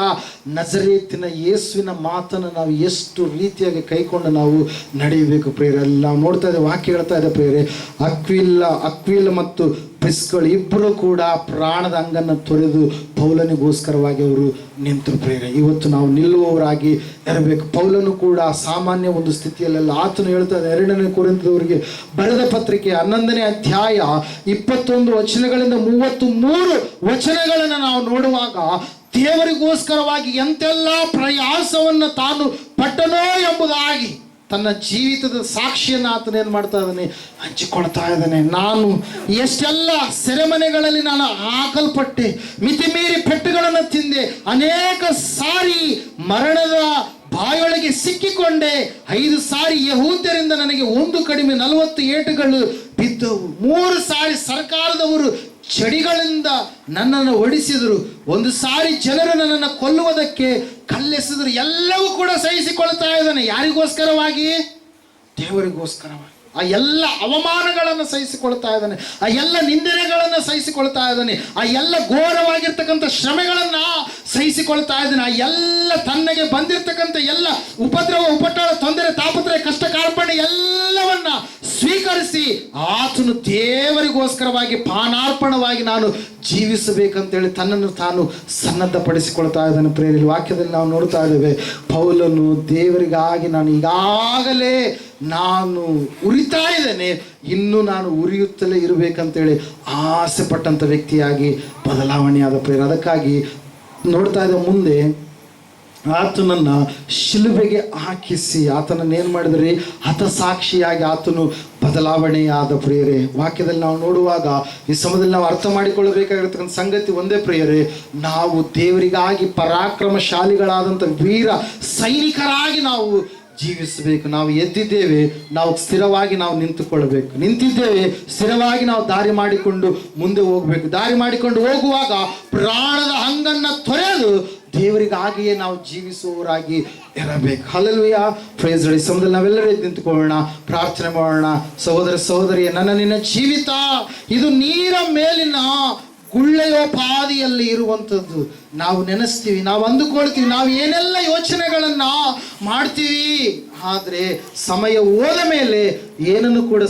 ನಜರೇತಿನ ಯೇಸುವಿನ ಮಾತನ್ನು ನಾವು ಎಷ್ಟು ರೀತಿಯಾಗಿ ಕೈಕೊಂಡು ನಾವು ನಡೆಯಬೇಕು ಪ್ರಿಯರೇ. ನಾವು ನೋಡ್ತಾ ಇದ್ದೇವೆ, ವಾಕ್ಯ ಹೇಳ್ತಾ ಇದೆ ಪ್ರಿಯರೇ, ಅಕ್ವಿಲ ಮತ್ತು ಪ್ರಿಸ್ಕಳು ಇಬ್ಬರು ಕೂಡ ಪ್ರಾಣದ ಅಂಗನ್ನು ತೊರೆದು ಪೌಲನಿಗೋಸ್ಕರವಾಗಿ ಅವರು ನಿಂತರು ಪ್ರಿಯರೇ. ಇವತ್ತು ನಾವು ನಿಲ್ಲುವವರಾಗಿ ಇರಬೇಕು. ಪೌಲನು ಕೂಡ ಸಾಮಾನ್ಯ ಒಂದು ಸ್ಥಿತಿಯಲ್ಲೆಲ್ಲ. ಆತನು ಹೇಳ್ತಾ ಇದೆ, 2 ಕೊರಿಂಥದವರಿಗೆ ಬರೆದ ಪತ್ರಿಕೆ 11ನೇ ಅಧ್ಯಾಯ 21 ವಚನಗಳಿಂದ 33 ವಚನಗಳನ್ನು ನಾವು ನೋಡುವಾಗ, ದೇವರಿಗೋಸ್ಕರವಾಗಿ ಎಂತೆಲ್ಲ ಪ್ರಯಾಸವನ್ನು ತಾನು ಪಟ್ಟನೋ ಎಂಬುದಾಗಿ ತನ್ನ ಜೀವಿತದ ಸಾಕ್ಷಿಯನ್ನು ಆತನ ಏನು ಮಾಡ್ತಾ ಇದ್ದಾನೆ? ಹಂಚಿಕೊಳ್ತಾ ಇದ್ದಾನೆ. ನಾನು ಎಷ್ಟೆಲ್ಲ ಸೆರೆಮನೆಗಳಲ್ಲಿ ನಾನು ಹಾಕಲ್ಪಟ್ಟೆ, ಮಿತಿಮೀರಿ ಪೆಟ್ಟುಗಳನ್ನು ತಿಂದೆ, ಅನೇಕ ಸಾರಿ ಮರಣದ ಬಾಯೊಳಗೆ ಸಿಕ್ಕಿಕೊಂಡೆ, 5 ಸಾರಿ ಯಹೂದ್ಯರಿಂದ ನನಗೆ 1 ಕಡಿಮೆ 40 ಏಟುಗಳು ಬಿದ್ದವು, 3 ಸಾರಿ ಸರ್ಕಾರದವರು ಚಡಿಗಳಿಂದ ನನ್ನನ್ನು ಹೊಡಿಸಿದರು, 1 ಸಾರಿ ಜನರು ನನ್ನನ್ನು ಕೊಲ್ಲುವುದಕ್ಕೆ ಕಲ್ಲೆಸೆದರು. ಎಲ್ಲವೂ ಕೂಡ ಸಹಿಸಿಕೊಳ್ತಾ ಇದ್ದಾನೆ. ಯಾರಿಗೋಸ್ಕರವಾಗಿ? ದೇವರಿಗೋಸ್ಕರವಾಗಿ. ಆ ಎಲ್ಲ ಅವಮಾನಗಳನ್ನು ಸಹಿಸಿಕೊಳ್ತಾ ಇದ್ದಾನೆ, ಆ ಎಲ್ಲ ನಿಂದನೆಗಳನ್ನು ಸಹಿಸಿಕೊಳ್ತಾ ಇದ್ದಾನೆ, ಆ ಎಲ್ಲ ಘೋರವಾಗಿರ್ತಕ್ಕಂಥ ಶ್ರಮೆಗಳನ್ನು ಸಹಿಸಿಕೊಳ್ತಾ ಇದ್ದಾನೆ, ಆ ಎಲ್ಲ ತನ್ನಗೆ ಬಂದಿರತಕ್ಕಂಥ ಎಲ್ಲ ಉಪದ್ರವ, ಉಪಟಳ, ತೊಂದರೆ, ತಾಪತ್ರೆ, ಕಷ್ಟ, ಕಾರ್ಪಣ್ಯ ಎಲ್ಲವನ್ನ ಸ್ವೀಕರಿಸಿ ಆತನು ದೇವರಿಗೋಸ್ಕರವಾಗಿ ಪಾನಾರ್ಪಣವಾಗಿ ನಾನು ಜೀವಿಸಬೇಕಂತೇಳಿ ತನ್ನನ್ನು ತಾನು ಸನ್ನದ್ಧಪಡಿಸಿಕೊಳ್ತಾ ಇದ್ದಾನೆ ಪ್ರೇರಿ. ವಾಕ್ಯದಲ್ಲಿ ನಾವು ನೋಡ್ತಾ ಇದ್ದೇವೆ, ಪೌಲನು ದೇವರಿಗಾಗಿ ನಾನು ಉರಿತಾ ಇದ್ದೇನೆ, ಇನ್ನೂ ನಾನು ಉರಿಯುತ್ತಲೇ ಇರಬೇಕಂತೇಳಿ ಆಸೆ ಪಟ್ಟಂಥ ವ್ಯಕ್ತಿಯಾಗಿ ಬದಲಾವಣೆಯಾದ ಪ್ರೇರ. ಅದಕ್ಕಾಗಿ ನೋಡ್ತಾ ಇದ್ದ ಮುಂದೆ ಆತನನ್ನು ಶಿಲುಬೆಗೆ ಹಾಕಿಸಿ ಆತನನ್ನು ಏನು ಮಾಡಿದ್ರಿ? ಹತಸಾಕ್ಷಿಯಾಗಿ ಆತನು ಬದಲಾವಣೆಯಾದ ಪ್ರಿಯರೇ. ವಾಕ್ಯದಲ್ಲಿ ನಾವು ನೋಡುವಾಗ ಈ ಸಮಯದಲ್ಲಿ ನಾವು ಅರ್ಥ ಮಾಡಿಕೊಳ್ಳಬೇಕಾಗಿರ್ತಕ್ಕಂಥ ಸಂಗತಿ ಒಂದೇ ಪ್ರಿಯರೇ, ನಾವು ದೇವರಿಗಾಗಿ ಪರಾಕ್ರಮಶಾಲಿಗಳಾದಂಥ ವೀರ ಸೈನಿಕರಾಗಿ ನಾವು ಜೀವಿಸಬೇಕು. ನಾವು ಎದ್ದಿದ್ದೇವೆ, ನಾವು ಸ್ಥಿರವಾಗಿ ನಾವು ನಿಂತಿದ್ದೇವೆ, ಸ್ಥಿರವಾಗಿ ನಾವು ದಾರಿ ಮಾಡಿಕೊಂಡು ಮುಂದೆ ಹೋಗಬೇಕು. ದಾರಿ ಮಾಡಿಕೊಂಡು ಹೋಗುವಾಗ ಪ್ರಾಣದ ಹಂಗನ್ನು ತೊರೆದು ದೇವರಿಗಾಗಿಯೇ ನಾವು ಜೀವಿಸುವವರಾಗಿ ಇರಬೇಕು. Hallelujah, praise the Lord. ಸಮಯದಲ್ಲಿ ನಾವೆಲ್ಲರೂ ಎದ್ದು ನಿಂತುಕೊಳ್ಳೋಣ, ಪ್ರಾರ್ಥನೆ ಮಾಡೋಣ. ಸಹೋದರ ಸಹೋದರಿಯ, ನಿನ್ನ ಜೀವಿತ ಇದು ನೀರ ಮೇಲಿನ ಗುಳ್ಳೆಯೋಪಾದಿಯಲ್ಲಿ ಇರುವಂಥದ್ದು. ನಾವು ನೆನೆಸ್ತೀವಿ, ನಾವು ಅಂದುಕೊಳ್ತೀವಿ, ನಾವು ಏನೆಲ್ಲ ಯೋಚನೆಗಳನ್ನು ಮಾಡ್ತೀವಿ, ಆದರೆ ಸಮಯ ಹೋದ ಮೇಲೆ ಏನನ್ನು ಕೂಡ